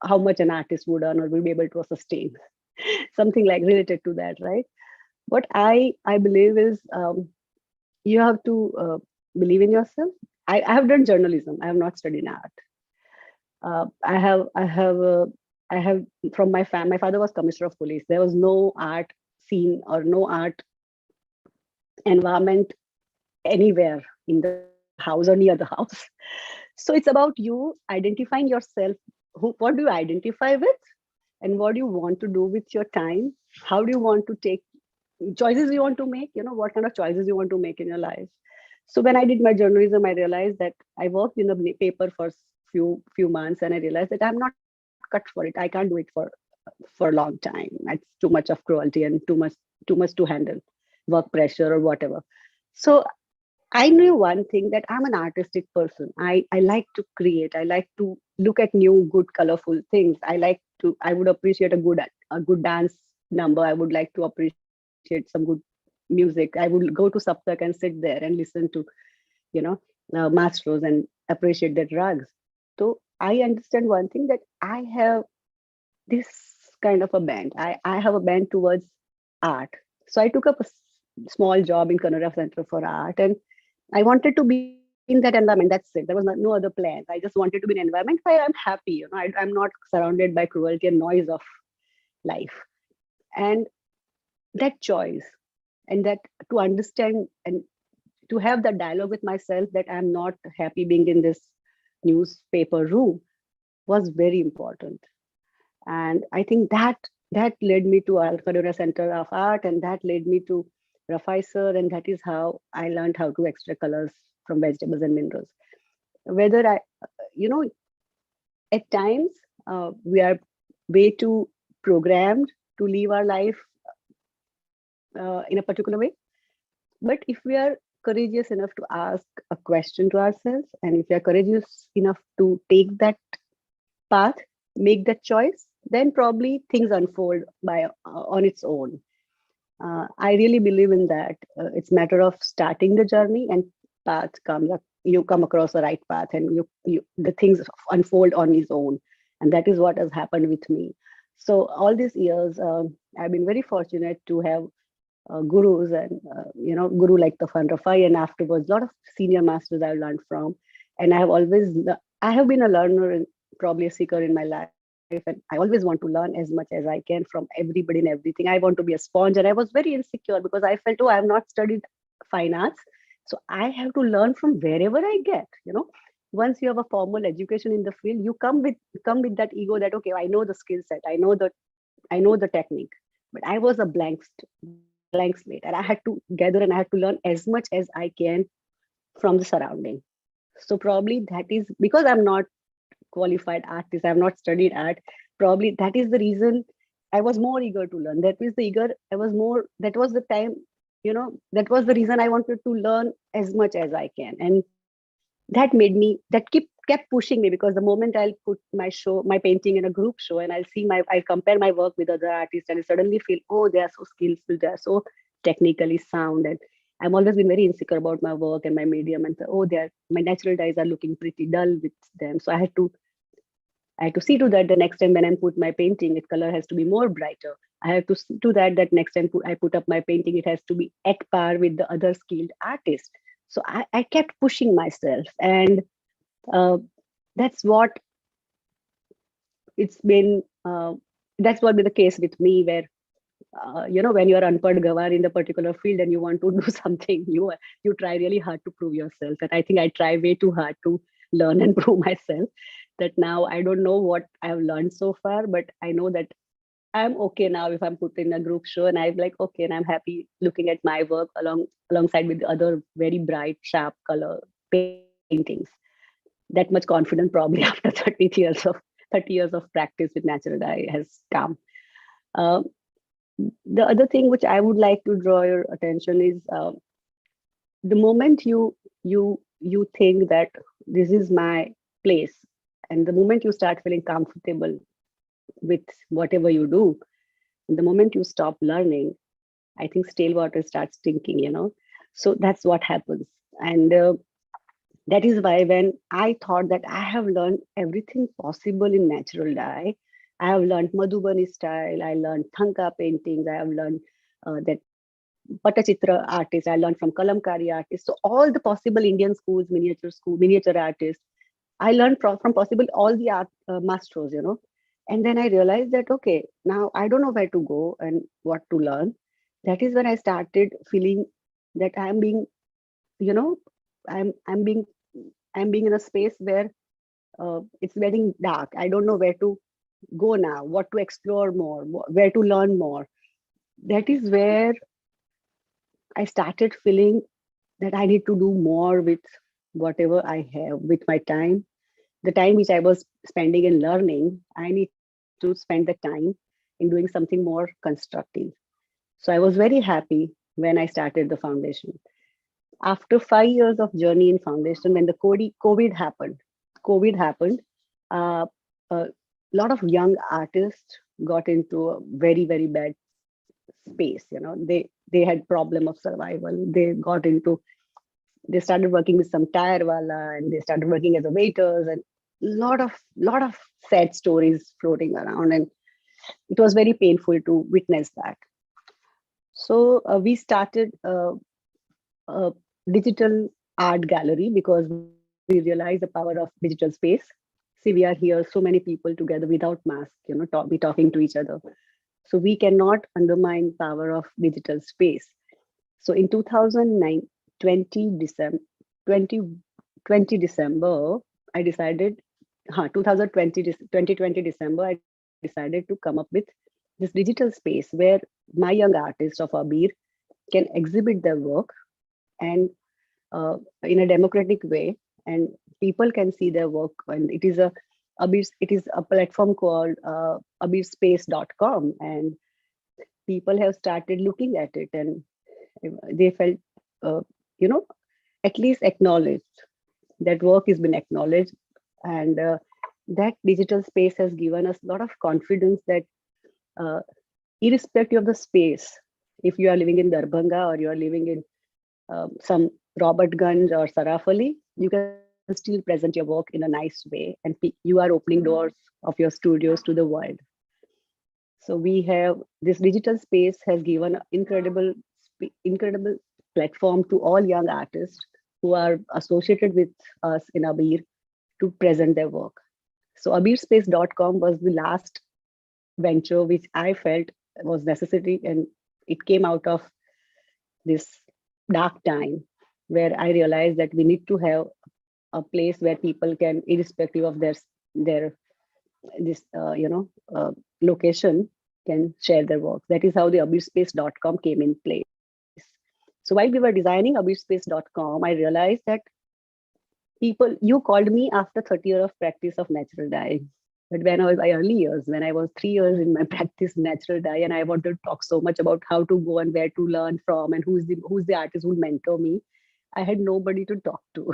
how much an artist would earn or will be able to sustain, something like related to that, right? What I believe is, you have to believe in yourself. I have done journalism. I have not studied art. I have from my family. My father was commissioner of police. There was no art scene or no art environment anywhere in the house or near the house. So it's about you identifying yourself. What do you identify with, and what do you want to do with your time? How do you want to take choices you want to make? What kind of choices you want to make in your life. So when I did my journalism, I realized that I worked in the paper for few months, and I realized that I'm not cut for it. I can't do it for a long time. It's too much of cruelty and too much to handle, work pressure or whatever. So I knew one thing, that I'm an artistic person. I like to create. I like to look at new, good, colorful things. I would appreciate a good dance number. I would like to appreciate some good music. I would go to Saptak and sit there and listen to, maestros and appreciate their rags. So I understand one thing, that I have this kind of a bent. I have a bent towards art. So I took up a small job in Kannada Center for Art, and I wanted to be in that environment. That's it. There was no other plans. I just wanted to be in an environment where I'm happy. I'm not surrounded by cruelty and noise of life. And that choice, and that to understand and to have that dialogue with myself, that I'm not happy being in this newspaper room, was very important. And I think that led me to Al Kadura Center of Art, and that led me to Rafai sir, and that is how I learned how to extract colors from vegetables and minerals. Whether I, you know, at times we are way too programmed to live our life in a particular way. But if we are courageous enough to ask a question to ourselves, and if we are courageous enough to take that path, make that choice, then probably things unfold by on its own. I really believe in that. It's matter of starting the journey, and path comes up. You come across the right path, and the things unfold on its own, and that is what has happened with me. So all these years, I've been very fortunate to have gurus, and guru like the Fan Rafai, and afterwards a lot of senior masters I've learned from. And I have been a learner and probably a seeker in my life, and I always want to learn as much as I can from everybody and everything. I want to be a sponge, and I was very insecure because I felt, oh, I have not studied fine arts, so I have to learn from wherever I get. Once you have a formal education in the field, you come with that ego that, okay, I know the skill set, I know the technique, but I was a blank slate, and I had to gather and I had to learn as much as I can from the surrounding. So probably that is because I'm not qualified artist, I've not studied art. Probably that is the reason I was more eager to learn. That was the eager, I was more, that was the time, that was the reason I wanted to learn as much as I can. And that made me, kept pushing me, because the moment I'll put my painting in a group show, and I'll compare my work with other artists, and I suddenly feel, oh, they are so skillful, they are so technically sound. And I've always been very insecure about my work and my medium, and oh, my natural dyes are looking pretty dull with them. So I had to see to that the next time when I put my painting, its color has to be more brighter. I have to see to that next time I put up my painting, it has to be at par with the other skilled artists. So I kept pushing myself, and uh, that's what it's been. That's what been the case with me, where when you're unpad gawar in the particular field and you want to do something, you try really hard to prove yourself. And I think I try way too hard to learn and prove myself. That now I don't know what I've learned so far, but I know that I'm okay now if I'm put in a group show, and I'm like, okay, and I'm happy looking at my work alongside with the other very bright, sharp color paintings. That much confidence probably after 30 years of practice with natural dye has come. The other thing which I would like to draw your attention is the moment you think that this is my place, and the moment you start feeling comfortable with whatever you do, the moment you stop learning, I think stale water starts stinking. So that's what happens. And that is why when I thought that I have learned everything possible in natural dye, I have learned Madhubani style, I learned Thanka paintings, I have learned that Patachitra artists, I learned from Kalamkari artists. So all the possible Indian schools, miniature artists, I learned from possible all the art masters. And then I realized that, okay, now I don't know where to go and what to learn. That is when I started feeling that I'm being, I'm being in a space where it's getting dark. I don't know where to go now, what to explore more, where to learn more. That is where I started feeling that I need to do more with whatever I have, with my time. The time which I was spending in learning, I need to spend the time in doing something more constructive. So I was very happy when I started the foundation. After 5 years of journey in foundation, when the COVID happened, a lot of young artists got into a very, very bad space. They had problem of survival. They started working with some tire wala, and they started working as a waiters, and lot of sad stories floating around, and it was very painful to witness that. So we started a digital art gallery because we realized the power of digital space. See, we are here, so many people together without mask, be talking to each other. So we cannot undermine power of digital space. So in 2009, 2020 December, I decided, 2020 December, I decided to come up with this digital space where my young artists of Abir can exhibit their work and in a democratic way, and people can see their work. And it is a platform called abirspace.com, and people have started looking at it, and they felt, uh, you know, at least acknowledged. That work has been acknowledged, and that digital space has given us a lot of confidence that uh, irrespective of the space, if you are living in Darbhanga or you are living in some Robertganj or Sarafali, you can still present your work in a nice way, and you are opening doors of your studios to the world. So we have this digital space has given incredible platform to all young artists who are associated with us in Abir to present their work. So abirspace.com was the last venture which I felt was necessary, and it came out of this dark time where I realized that we need to have a place where people can, irrespective of their this location, can share their work. That is how the abirspace.com came in place. So while we were designing abirspace.com, I realized that you called me after 30 years of practice of natural dye. But when I was my early years, when I was 3 years in my practice natural dye, and I wanted to talk so much about how to go and where to learn from and who's the artist who will mentor me, I had nobody to talk to.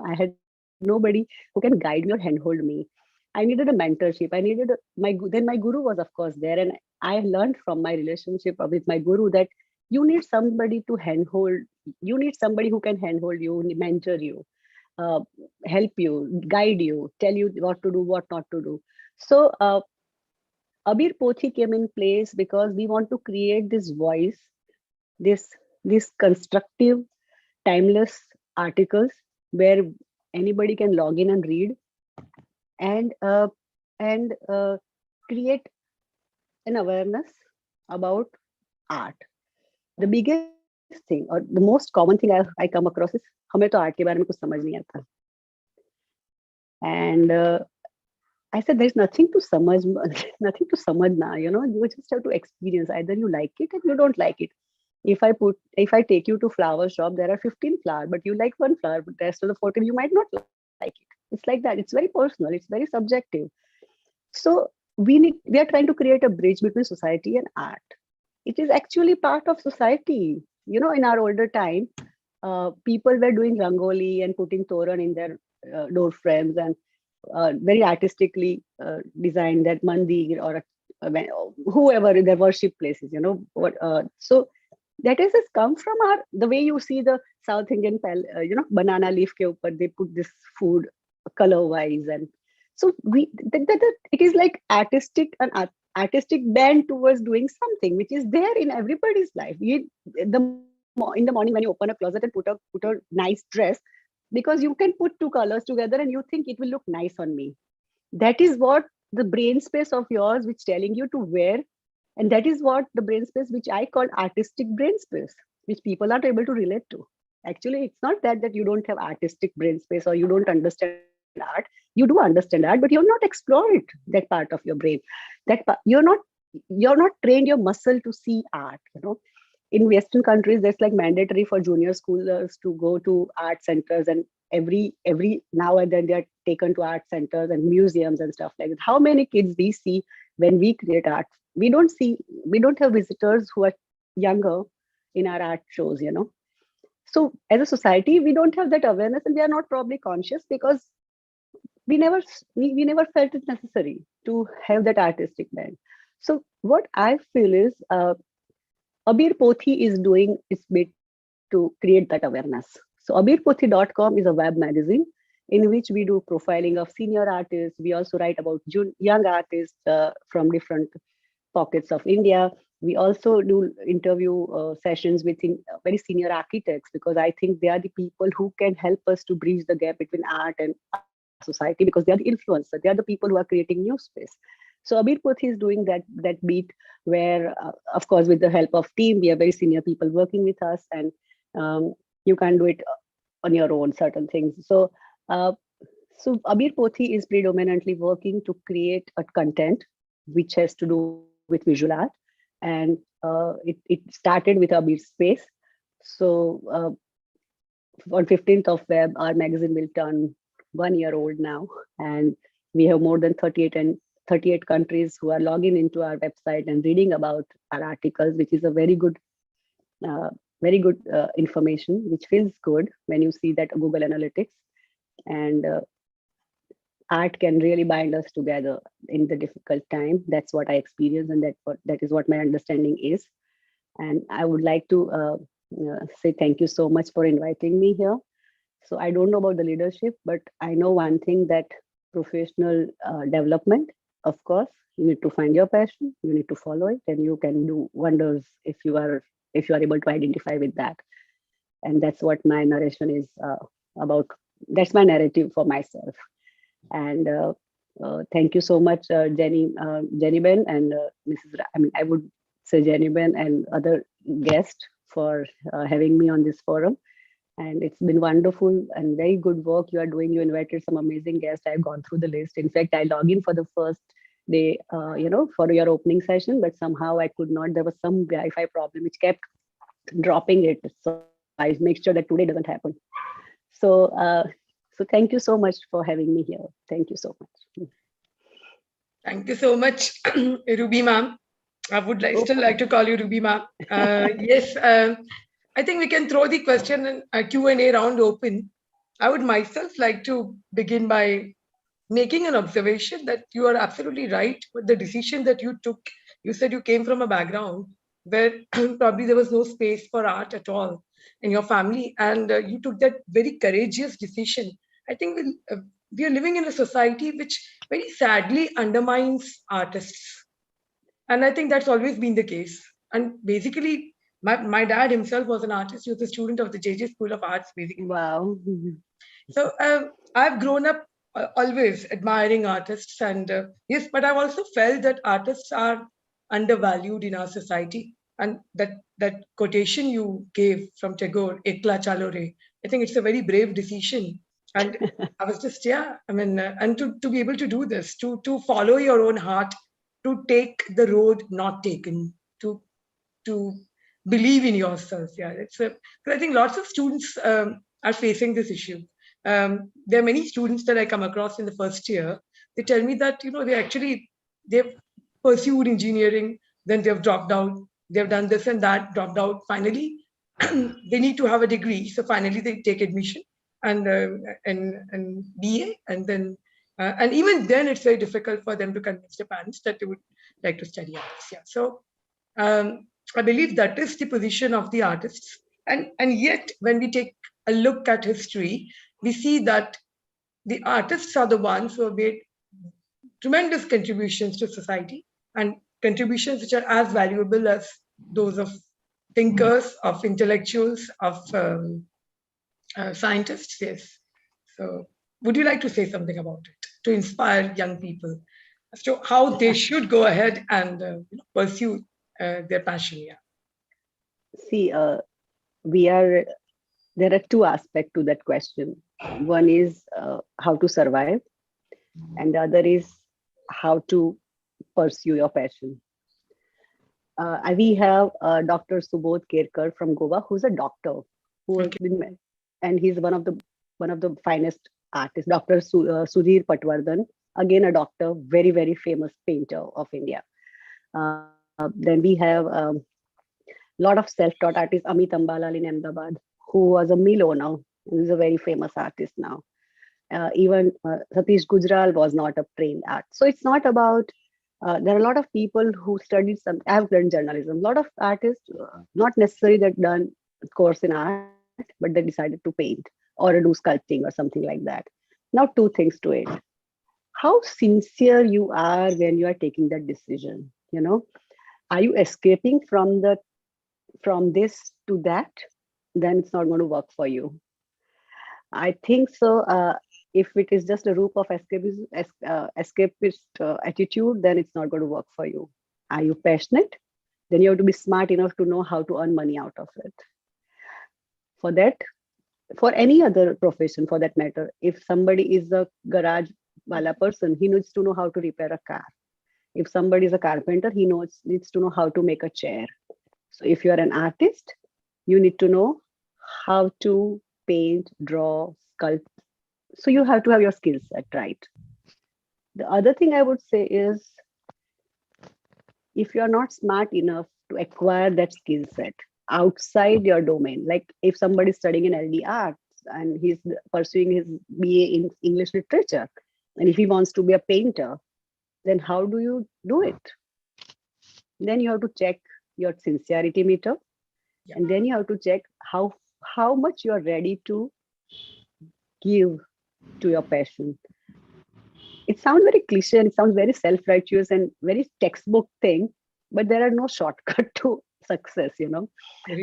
I had nobody who can guide me or handhold me. I needed a mentorship. I needed then my guru was of course there, and I learned from my relationship with my guru that you need somebody to handhold. You need somebody who can handhold you, mentor you, help you, guide you, tell you what to do, what not to do. So Abir Pothi came in place because we want to create this voice, this constructive, timeless articles where anybody can log in and read, and create an awareness about art. The biggest thing or the most common thing I come across is हमें तो art के बारे में कुछ समझ नहीं आता. And I said, there's nothing to samajh, nothing to samajhna, you just have to experience. Either you like it and you don't like it. If I take you to flower shop, there are 15 flowers, but you like one flower, but the rest of the 14 you might not like it. It's like that. It's very personal. It's very subjective. So we are trying to create a bridge between society and art. It is actually part of society. In our older time, people were doing rangoli and putting toran in their door frames and very artistically designed that mandir or whoever their worship places. So that has come from the way you see the South Indian banana leaf ke upar, they put this food color wise, and so it is like artistic bent towards doing something which is there in everybody's life. In the morning when you open a closet and put a nice dress, because you can put two colors together and you think it will look nice on me. That is what the brain space of yours which telling you to wear, and that is what the brain space which I call artistic brain space, which people are able to relate to. Actually, it's not that you don't have artistic brain space or you don't understand art. You do understand art, but you're not explored that part of your brain. You're not trained your muscle to see art. In Western countries, that's like mandatory for junior schoolers to go to art centers, and every now and then they are taken to art centers and museums and stuff like that. How many kids we see when we create art? We don't have visitors who are younger in our art shows. So as a society, we don't have that awareness, and we are not probably conscious because we never felt it necessary to have that artistic bent. So what I feel is Abir Pothi is doing its bit to create that awareness. So abirpothi.com is a web magazine in which we do profiling of senior artists. We also write about young artists from different pockets of India. We also do interview sessions with very senior architects, because I think they are the people who can help us to bridge the gap between art and our society, because they are the influencers. They are the people who are creating new space. So Abir Pothi is doing that beat where, of course, with the help of team, we have very senior people working with us, and you can do it on your own, certain things. So Abir Pothi is predominantly working to create a content which has to do with visual art. And it started with a bit space. So on 15th of Feb, our magazine will turn 1 year old now. And we have more than 38 countries who are logging into our website and reading about our articles, which is a very good information, which feels good when you see that Google Analytics. And art can really bind us together in the difficult time. That's what I experience, and that is what my understanding is. And I would like to say thank you so much for inviting me here. So I don't know about the leadership, but I know one thing, that professional development, of course, you need to find your passion, you need to follow it, and you can do wonders if you are able to identify with that. And that's what my narration is about. That's my narrative for myself. And thank you so much, Jenny Ben and Mrs. I would say Jenny Ben and other guests for having me on this forum. And it's been wonderful and very good work you are doing. You invited some amazing guests. I've gone through the list. In fact, I logged in for the first day, for your opening session, but somehow I could not. There was some Wi-Fi problem which kept dropping it. So I make sure that today doesn't happen. So, so thank you so much for having me here. Thank you so much. Thank you so much, Ruby ma'am. I would still like to call you Ruby ma'am. Yes, I think we can throw the question and Q&A round open. I would myself like to begin by making an observation that you are absolutely right with the decision that you took. You said you came from a background where probably there was no space for art at all in your family, and you took that very courageous decision. I think we are living in a society which very sadly undermines artists. And I think that's always been the case. And basically, my dad himself was an artist. He was a student of the JJ School of Arts, basically. Wow. So I've grown up always admiring artists. And yes, but I've also felt that artists are undervalued in our society. And that quotation you gave from Tagore, Ekla Chalo Re, I think it's a very brave decision. And I was just, and to be able to do this, to follow your own heart, to take the road not taken, to believe in yourself. Yeah, because I think lots of students are facing this issue. There are many students that I come across in the first year. They tell me that they've pursued engineering, then they've dropped out. They've done this and that, dropped out. Finally, they need to have a degree, so finally they take admission and BA, and then and even then it's very difficult for them to convince their parents that they would like to study arts. Yeah, so I believe that is the position of the artists, and yet when we take a look at history, we see that the artists are the ones who have made tremendous contributions to society, and contributions which are as valuable as those of thinkers, of intellectuals, of scientists. Yes. So would you like to say something about it to inspire young people as to how they should go ahead and pursue their passion? Yeah. See, there are two aspects to that question. One is how to survive, and the other is how to pursue your passion. We have Dr. Subodh Kerkar from Goa, who's a doctor, who has been, and he's one of the finest artists. Dr. Sudhir Patwardhan, again a doctor, very, very famous painter of India. Then we have a lot of self-taught artists, Amit Ambalal in Ahmedabad, who was a mill owner, and is a very famous artist now. Even Satish Gujral was not a trained artist. So it's not about, there are a lot of people who studied some, I have learned journalism, a lot of artists, not necessarily that done a course in art, but they decided to paint or do sculpting or something like that. Now, two things to it. How sincere you are when you are taking that decision, are you escaping from this to that? Then it's not going to work for you. I think so. If it is just a route of escapist attitude, then it's not going to work for you. Are you passionate? Then you have to be smart enough to know how to earn money out of it. For that, for any other profession for that matter, if somebody is a garage wala person, he needs to know how to repair a car. If somebody is a carpenter, he needs to know how to make a chair. So if you are an artist, you need to know how to paint, draw, sculpt. So you have to have your skill set right. The other thing I would say is, if you are not smart enough to acquire that skill set outside your domain, like if somebody is studying in LD arts and he's pursuing his BA in English literature, and if he wants to be a painter, then how do you do it? Then you have to check your sincerity meter, and then you have to check how much you are ready to give to your passion. It sounds very cliche and it sounds very self-righteous and very textbook thing, but there are no shortcut to success, you know.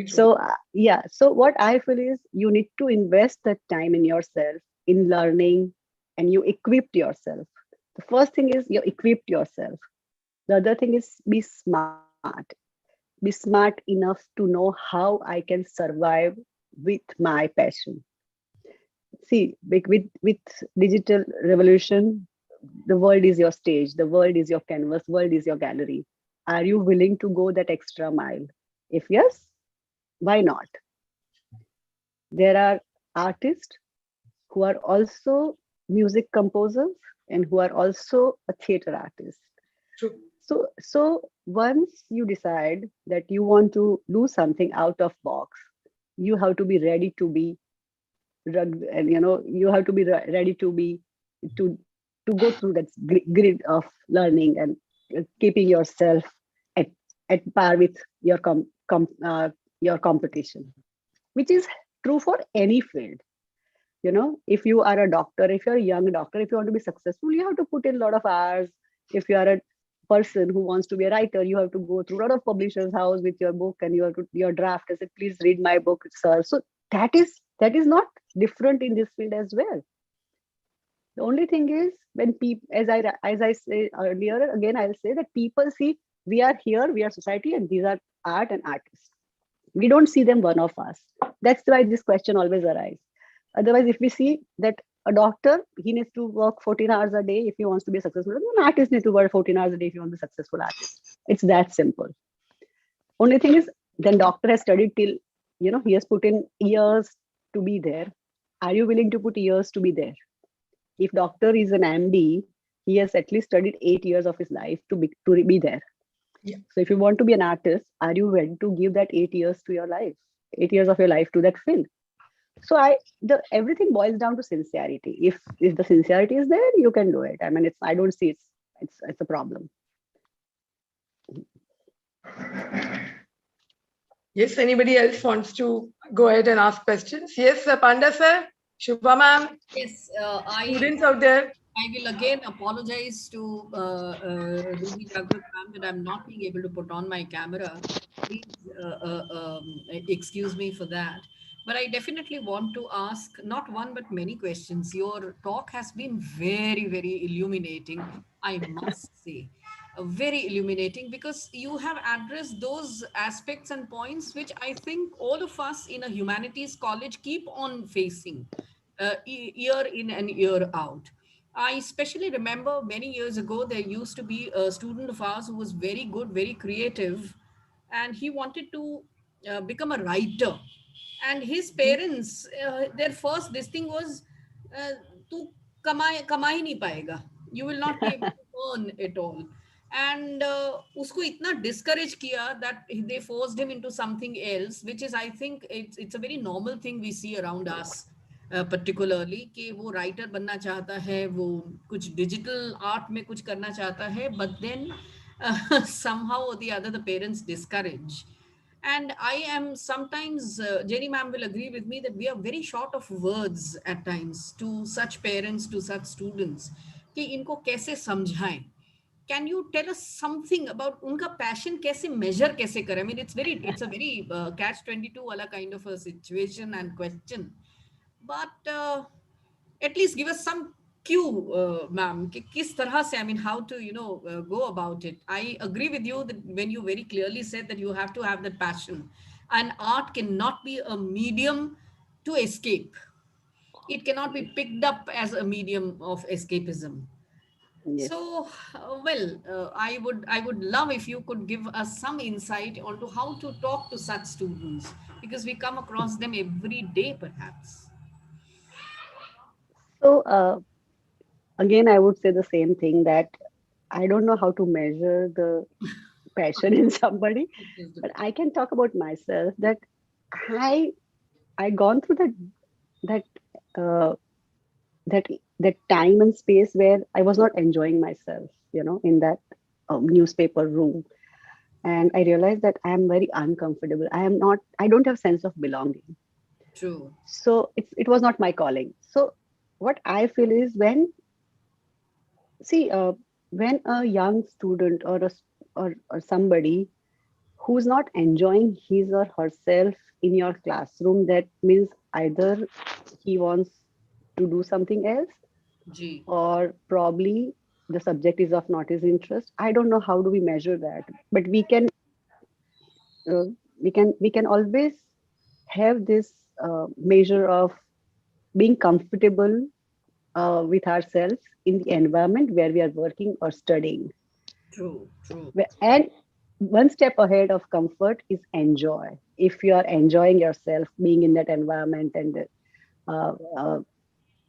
So yeah, so what I feel is, you need to invest that time in yourself, in learning, and you equipped yourself. The first thing is you equipped yourself. The other thing is, be smart. Be smart enough to know how I can survive with my passion. See, with digital revolution, the world is your stage, the world is your canvas, world is your gallery. Are you willing to go that extra mile? If yes, why not? There are artists who are also music composers and who are also a theater artist. True. So once you decide that you want to do something out of box, you have to be ready to be rugged, and you have to be ready to be to go through that grid of learning and keeping yourself at par with your competition, which is true for any field. If you are a doctor, if you're a young doctor, if you want to be successful, you have to put in a lot of hours. If you are a person who wants to be a writer, you have to go through a lot of publishers' house with your book, and you have to your draft. I said, please read my book, sir. So that is not different in this field as well. The only thing is, when people, as I say earlier, again I'll say that people see, we are here, we are society, and these are art and artists. We don't see them one of us. That's why this question always arises. Otherwise, if we see that a doctor, he needs to work 14 hours a day if he wants to be successful, an artist needs to work 14 hours a day if he wants to be a successful artist. It's that simple. Only thing is, then doctor has studied till, he has put in years to be there. Are you willing to put years to be there? If doctor is an MD, he has at least studied 8 years of his life to be there. Yeah. So if you want to be an artist, are you ready to give that 8 years to your life, 8 years of your life to that field? So everything boils down to sincerity. If the sincerity is there, you can do it. I mean, I don't see it's a problem. Yes, anybody else wants to go ahead and ask questions? Yes, Panda sir, Shubha ma'am. Yes, Students out there. I will again apologize to Ruby Jagrat ma'am that I'm not being able to put on my camera. Please excuse me for that. But I definitely want to ask not one but many questions. Your talk has been very, very illuminating, I must say. Very illuminating, because you have addressed those aspects and points which I think all of us in a humanities college keep on facing year in and year out. I especially remember many years ago, there used to be a student of ours who was very good, very creative, and he wanted to become a writer. And his parents, their first this thing was, "Tu kama hi nahi payega. You will not be able to earn it all." And usko itna discourage kiya that they forced him into something else, which is, I think, it's a very normal thing we see around us, particularly, कि वो writer बनना चाहता है, वो कुछ digital art में कुछ करना चाहता है, but then somehow or the other the parents discourage. And I am sometimes, Jenny ma'am will agree with me, that we are very short of words at times to such parents, to such students, कि इनको कैसे समझाएं. Can you tell us something about उनका passion कैसे measure कैसे करें? I mean, it's a very catch-22 वाला kind of a situation and question. But at least give us some cue, ma'am, कि किस तरह से, I mean, how to, go about it. I agree with you that when you very clearly said that you have to have that passion, and art cannot be a medium to escape. It cannot be picked up as a medium of escapism. Yes. So, I would love if you could give us some insight onto how to talk to such students, because we come across them every day, perhaps. So again, I would say the same thing, that I don't know how to measure the passion in somebody, Is the- but I can talk about myself that I I gone through that uh, that that time and space where I was not enjoying myself, in that newspaper room, and I realized that I am very uncomfortable. I don't have sense of belonging. True. So it was not my calling. So what I feel is see when a young student or somebody who's not enjoying his or herself in your classroom, that means either he wants to do something else, G. or probably the subject is of not his interest. I don't know how do we measure that, but we can always have this measure of being comfortable with ourselves in the environment where we are working or studying. True. True. And one step ahead of comfort is enjoy. If you are enjoying yourself being in that environment, and uh, uh,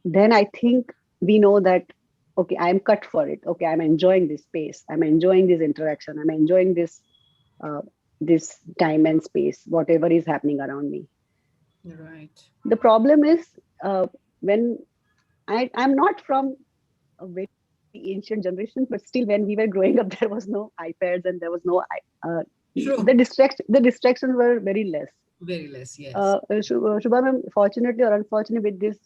then I think we know that, okay, I'm cut for it. Okay, I'm enjoying this space. I'm enjoying this interaction. I'm enjoying uh, this time and space, whatever is happening around me. Right. The problem is when I'm not from a very ancient generation, but still, when we were growing up, there was no iPads and there was no True. the distractions were very less. Very less. Yes. Shubham, fortunately or unfortunately, with this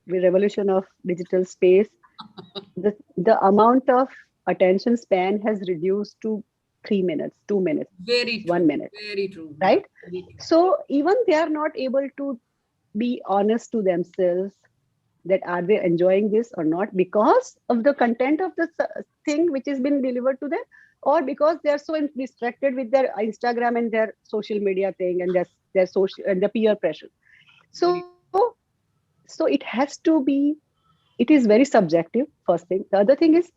revolution of digital space, the amount of attention span has reduced to 3 minutes, 2 minutes, Very 1 minute, true. Very true. right? Very true. So even they are not able to be honest to themselves, that are they enjoying this or not, because of the content of the thing which has been delivered to them, or because they are so distracted with their Instagram and their social media thing, and their social and the peer pressure. Very. So it has to be, it is very subjective, first thing. The other thing is,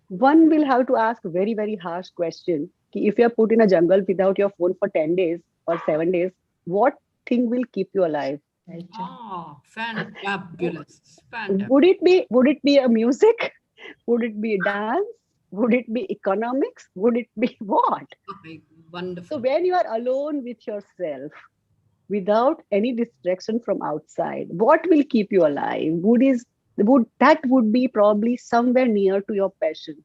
one will have to ask very, very harsh question, ki if you are put in a jungle without your phone for 10 days or 7 days, what thing will keep you alive? Ah, fantabulous. Would Fantabulous. it be a music? Would it be dance? Would it be economics? Would it be what? So Wonderful. when you are alone with yourself, without any distraction from outside, what will keep you alive? Would be probably somewhere near to your passion,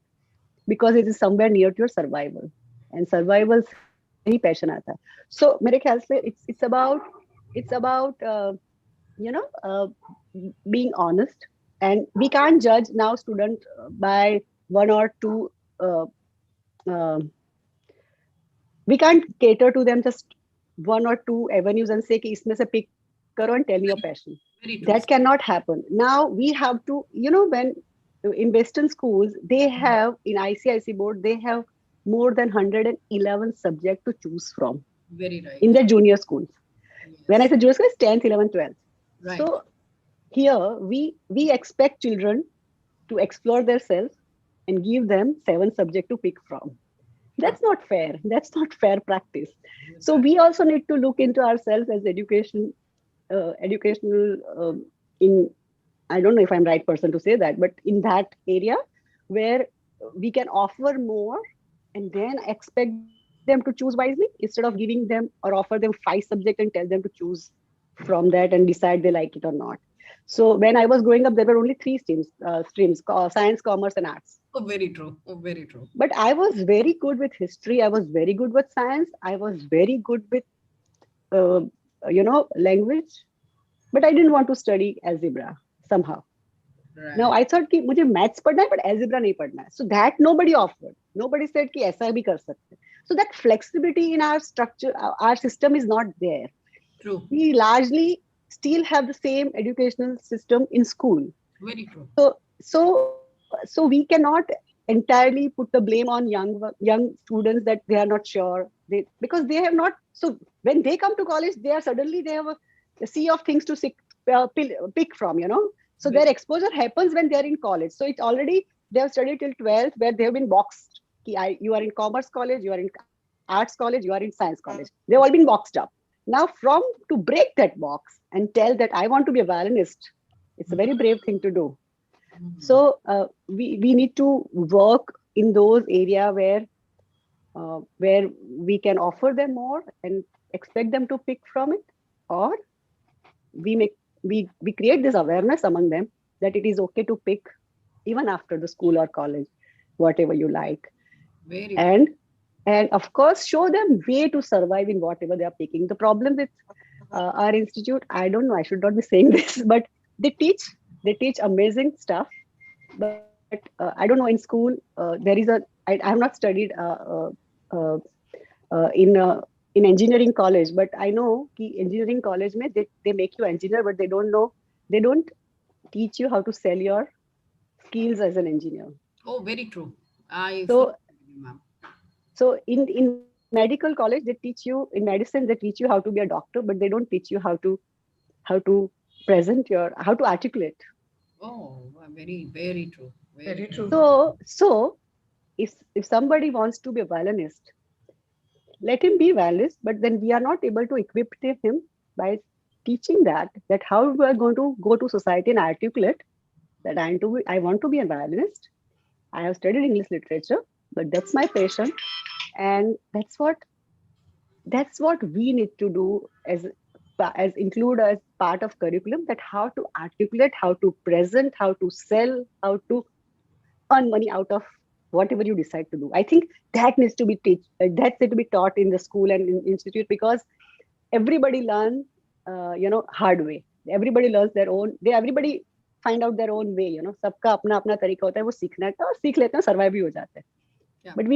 because it is somewhere near to your survival. And survival से ही passion आता है. So मेरे ख्याल से it's about you know uh, being honest, and we can't judge now student by one or two uh, uh, we can't cater to them just one or two avenues and say कि इसमें से pick करो and tell me your passion. Very That true. cannot happen. Now we have to, when in Western schools, they have, in ICIC board, they have more than 111 subjects to choose from Very in right. their junior schools. When I Yes. say junior school, it's 10th, 11th, 12th. Right. So here we expect children to explore themselves and give them 7 subjects to pick from. That's not fair. That's not fair practice. That's So right. we also need to look into ourselves as educational in, I don't know if I'm right person to say that, but in that area where we can offer more and then expect them to choose wisely, instead of giving them or offer them 5 subjects and tell them to choose from that and decide they like it or not. So when I was growing up, there were only three streams: science, commerce, and arts. Oh, very true. Oh, very true. But I was very good with history. I was very good with science. I was very good with uh, language. But I didn't want to study algebra somehow. Now Right. I thought कि मुझे maths पढ़ना है but algebra नहीं पढ़ना है. So that nobody offered. Nobody said कि ऐसा भी कर सकते हैं. So that flexibility in our structure, our system is not there. True. We largely still have the same educational system in school. Very true. So we cannot entirely put the blame on young students that they are not sure, because they have not. So when they come to college, they have a sea of things to pick from. So their Very, exposure happens when they are in college. So it's already they have studied till 12th, where they have been boxed. You are in commerce college, you are in arts college, you are in science college. They've all been boxed up. Now, from to break that box and tell that I want to be a violinist, it's a very brave thing to do. So we need to work in those area where we can offer them more and expect them to pick from it, or we make we create this awareness among them that it is okay to pick even after the school or college, whatever you like. Very and and of course show them way to survive in whatever they are picking. The problem with our institute, I don't know, I should not be saying this, but they teach amazing stuff, but I don't know, in school there is I have not studied uh, in engineering college, but I know ki engineering college mein they make you engineer, but they don't teach you how to sell your skills as an engineer. Oh, very true. I fully So agree, ma'am. so in medical college they teach you, in medicine they teach you how to be a doctor, but they don't teach you how to present your, how to articulate. Oh, very, very true. Very Very true. true. So if somebody wants to be a violinist, let him be violinist, but then we are not able to equip him by teaching that how we are going to go to society and articulate that I want to be a violinist. I have studied English literature, but that's my passion, and that's what we need to do as include as part of curriculum, that how to articulate, how to present, how to sell, how to earn money out of whatever you decide to do. I think that needs to be that's need to be taught in the school and in institute, because everybody learns hard way. Everybody learns their own, everybody find out their own way, सबका अपना अपना तरीका होता है, वो सीखना का, और सीख लेते हैं, survive भी हो जाते हैं. Yeah. But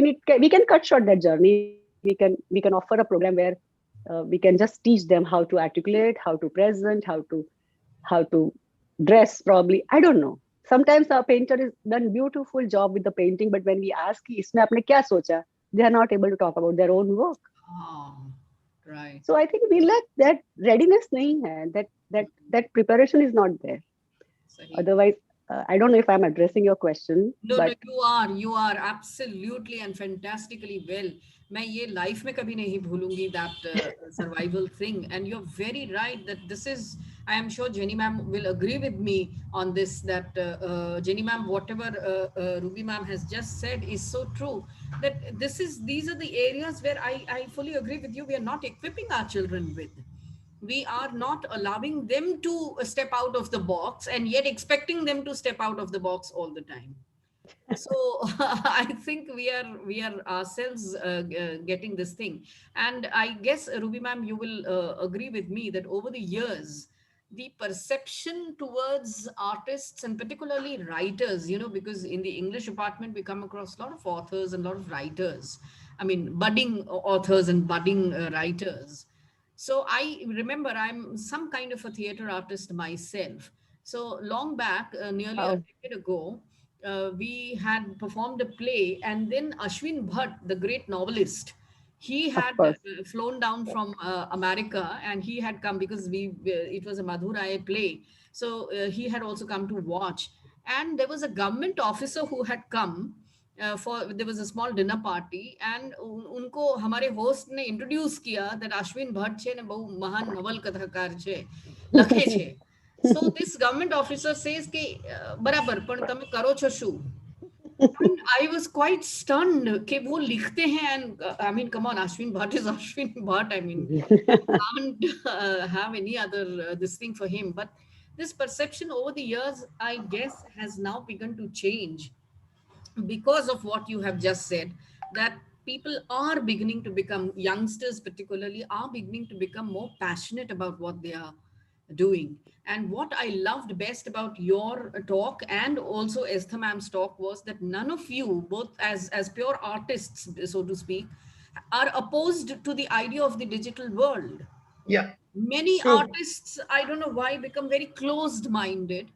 we can cut short that journey. We can offer a program where we can just teach them how to articulate, how to present, how to dress, probably, I don't know. Sometimes a painter is done beautiful job with the painting, but when we ask कि इसमें आपने क्या सोचा, they are not able to talk about their own work. Ah, right. So I think we lack that readiness nahi hai, that preparation is not there. Sahi. Otherwise, I don't know if I'm addressing your question, No, but you are absolutely and fantastically well. मैं ये life में कभी नहीं भूलूंगी that survival thing. And you're very right that this is, I am sure Jenny ma'am will agree with me on this, that Jenny ma'am, whatever Ruby ma'am has just said is so true. That these are the areas where I fully agree with you. We are not equipping our children with. We are not allowing them to step out of the box and yet expecting them to step out of the box all the time. So I think we are ourselves getting this thing. And I guess Ruby ma'am, you will agree with me that over the years the perception towards artists and particularly writers, because in the English department we come across a lot of authors and a lot of writers, I mean budding authors and budding writers. So I remember I'm some kind of a theater artist myself. So long back, nearly a oh, decade ago, we had performed a play, and then Ashwin Bhatt, the great novelist, he of had course. flown down from America, and he had come because it was a Madhurai play. So he had also come to watch, and there was a government officer who had come for, there was a small dinner party, and उनको हमारे host ने introduce किया that Ashwin Bhatt છે ને બહુ મહાન નવલ કથાકાર છે, લખે છે. So this government officer says કે બરાબર પણ તમે કરો છો શું? And I was quite stunned कि वो लिखते हैं, and I mean come on, Ashwin Bhatt is Ashwin Bhatt, I mean you can't have any other this thing for him. But this perception over the years, I guess, has now begun to change because of what you have just said, that people are beginning to become, youngsters particularly are beginning to become more passionate about what they are doing. And what I loved best about your talk and also Esther ma'am's talk was that none of you, both as pure artists so to speak, are opposed to the idea of the digital world. Yeah, Many true. artists, I don't know why, become very closed minded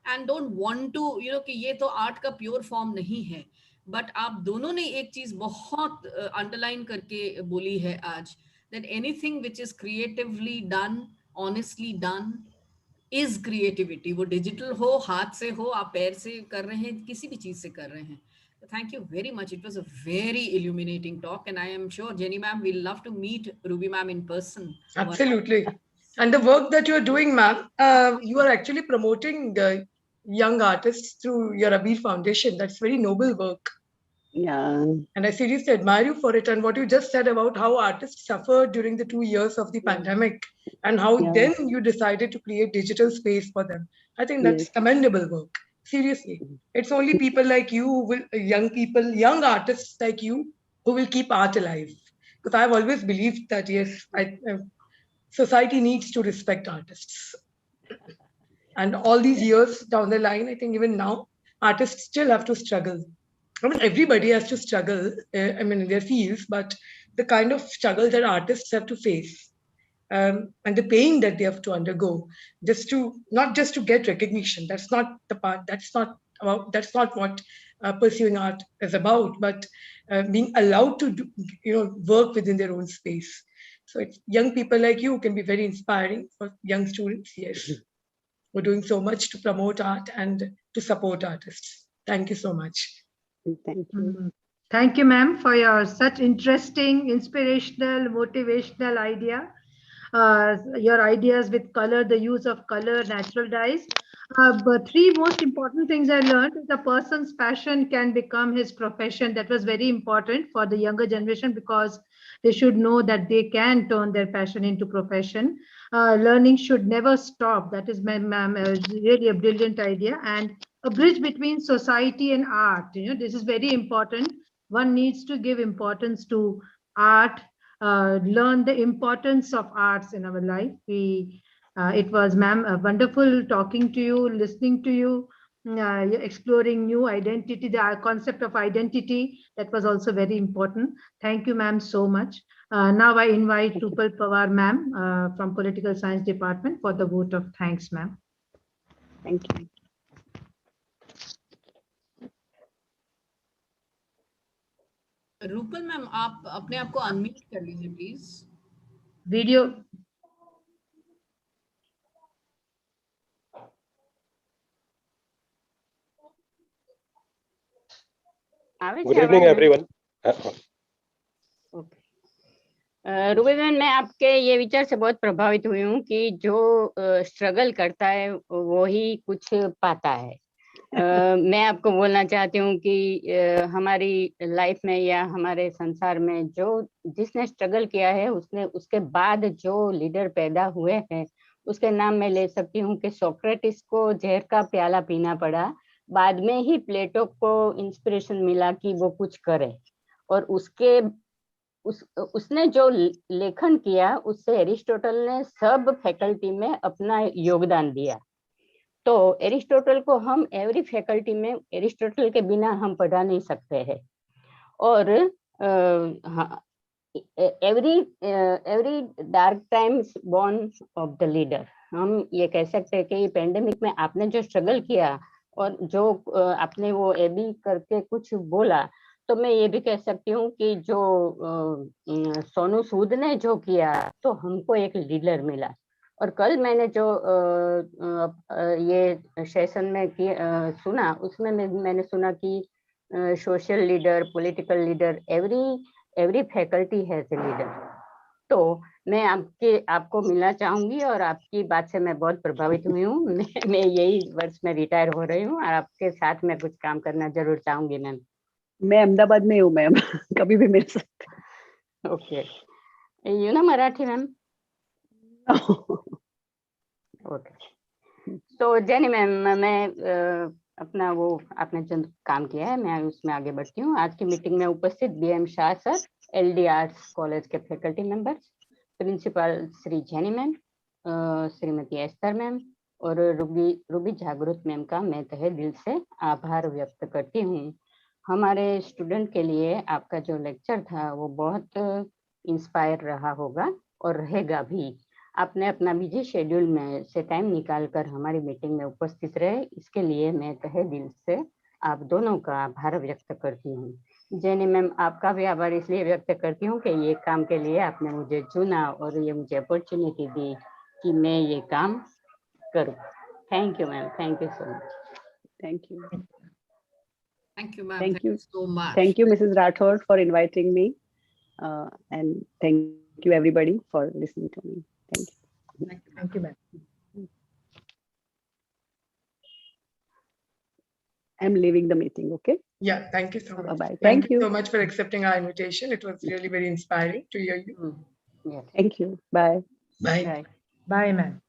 and don't want to, कि ये तो art का pure form नहीं है. But आप दोनों ने एक चीज बहुत अंडरलाइन करके बोली है आज, that anything which is creatively done, honestly done, is creativity. वो डिजिटल हो, हाथ से हो, आप पैर से कर रहे हैं, किसी भी चीज से कर रहे हैं। Thank you very much. It was a very illuminating talk, and I am sure, Jenny ma'am, we'll love to meet Ruby ma'am in person. Absolutely. And the work that you're doing, ma'am, you are actually promoting the young artists through your Abir Foundation. That's very noble work. Yeah. And I seriously admire you for it. And what you just said about how artists suffered during the 2 years of the pandemic and how then you decided to create digital space for them. I think that's commendable work. Seriously. It's only people like you who will, young people, young artists like you who will keep art alive. Because I've always believed that, yes, society needs to respect artists. And all these years down the line, I think even now, artists still have to struggle. I mean, everybody has to struggle, I mean, in their fields, but the kind of struggle that artists have to face and the pain that they have to undergo just to, not just to get recognition. That's not the part, that's not what pursuing art is about, but being allowed to do, work within their own space. So it's young people like you who can be very inspiring for young students. Yes. We're doing so much to promote art and to support artists. Thank you so much. Thank you. Thank you, ma'am, for your such interesting, inspirational, motivational idea. Your ideas with color, the use of color, natural dyes. But three most important things I learned is a person's passion can become his profession. That was very important for the younger generation because they should know that they can turn their passion into profession. Learning should never stop. That is, ma'am, really a brilliant idea. And a bridge between society and art. This is very important. One needs to give importance to art, learn the importance of arts in our life. It was, ma'am, wonderful talking to you, listening to you, exploring new identity, the concept of identity. That was also very important. Thank you, ma'am, so much. Now I invite Rupal Pawar, ma'am, from Political Science Department for the vote of thanks, ma'am. Thank you. Rupal ma'am, आप अपने आप को unmute कर लीजिए please. Video. Good evening everyone. Ruby ma'am, मैं आपके ये विचार से बहुत प्रभावित हुई हूँ कि जो स्ट्रगल करता है वो ही कुछ पाता है। मैं आपको बोलना चाहती हूँ कि हमारी लाइफ में या हमारे संसार में जो जिसने स्ट्रगल किया है उसने उसके बाद जो लीडर पैदा हुए हैं उसके नाम मैं ले सकती हूँ कि सोक्रेटिस को जहर का प्याला पीना पड़ा, बाद में ही प्लेटो को इंस्पिरेशन मिला कि वो कुछ करे, और उसने जो लेखन किया उससे एरिस्टोटल ने सब फैकल्टी में अपना योगदान दिया। तो एरिस्टोटल को हम एवरी फैकल्टी में एरिस्टोटल के बिना हम पढ़ा नहीं सकते हैं। और every dark times born of the leader. हम ये कह सकते हैं कि पेंडेमिक में आपने जो स्ट्रगल किया और जो आपने वो एबी करके कुछ बोला, तो मैं ये भी कह सकती हूँ कि जो सोनू सूद ने जो किया तो हमको एक लीडर मिला। और कल मैंने जो ये सेशन में सुना उसमें मैंने सुना कि social leader, political leader, every faculty has a leader. तो मैं आपको मिलना चाहूंगी और आपकी बात से मैं बहुत प्रभावित हुई हूँ। मैं यही वर्ष में रिटायर हो रही हूँ और आपके साथ मैं कुछ काम करना जरूर चाहूंगी मैम। मैं अहमदाबाद में हूँ मैम, कभी भी मिल सकते। ओके, यू ना मराठी मैम? ओके, तो जेनी मैम, मैं अपना वो आपने जो काम किया है मैं उसमें आगे बढ़ती हूँ। आज की मीटिंग में उपस्थित BM Shah sir, LD arts college के faculty members, principal Shri Jenny ma'am, Shrimati Esther ma'am और रूबी जागृत मैम का मैं तहे दिल से आभार व्यक्त करती हूँ। हमारे स्टूडेंट के लिए आपका जो लेक्चर था वो बहुत इंस्पायर रहा होगा और रहेगा भी। आपने अपना बिजी शेड्यूल में से टाइम निकालकर हमारी मीटिंग में उपस्थित रहे, इसके लिए मैं तहे दिल से आप दोनों का आभार व्यक्त करती हूँ। जेनी मैम, आपका भी आभार इसलिए व्यक्त करती हूँ कि ये काम के लिए आपने मुझे चुना और ये मुझे अपॉर्चुनिटी दी कि मैं ये काम करूँ. Thank you, ma'am. Thank you so much. Thank you. Thank you, ma'am. Thank you. So much. Thank you, Mrs. Rathod, for inviting me. And thank you, everybody, for listening to me. Thank you. Thank you, ma'am. I'm leaving the meeting, okay? Yeah, thank you so much. Bye-bye. Thank Thank you you. so much for accepting our invitation. It was really very inspiring to hear you. Yes. Thank you. Bye. Bye. Right. Bye, ma'am.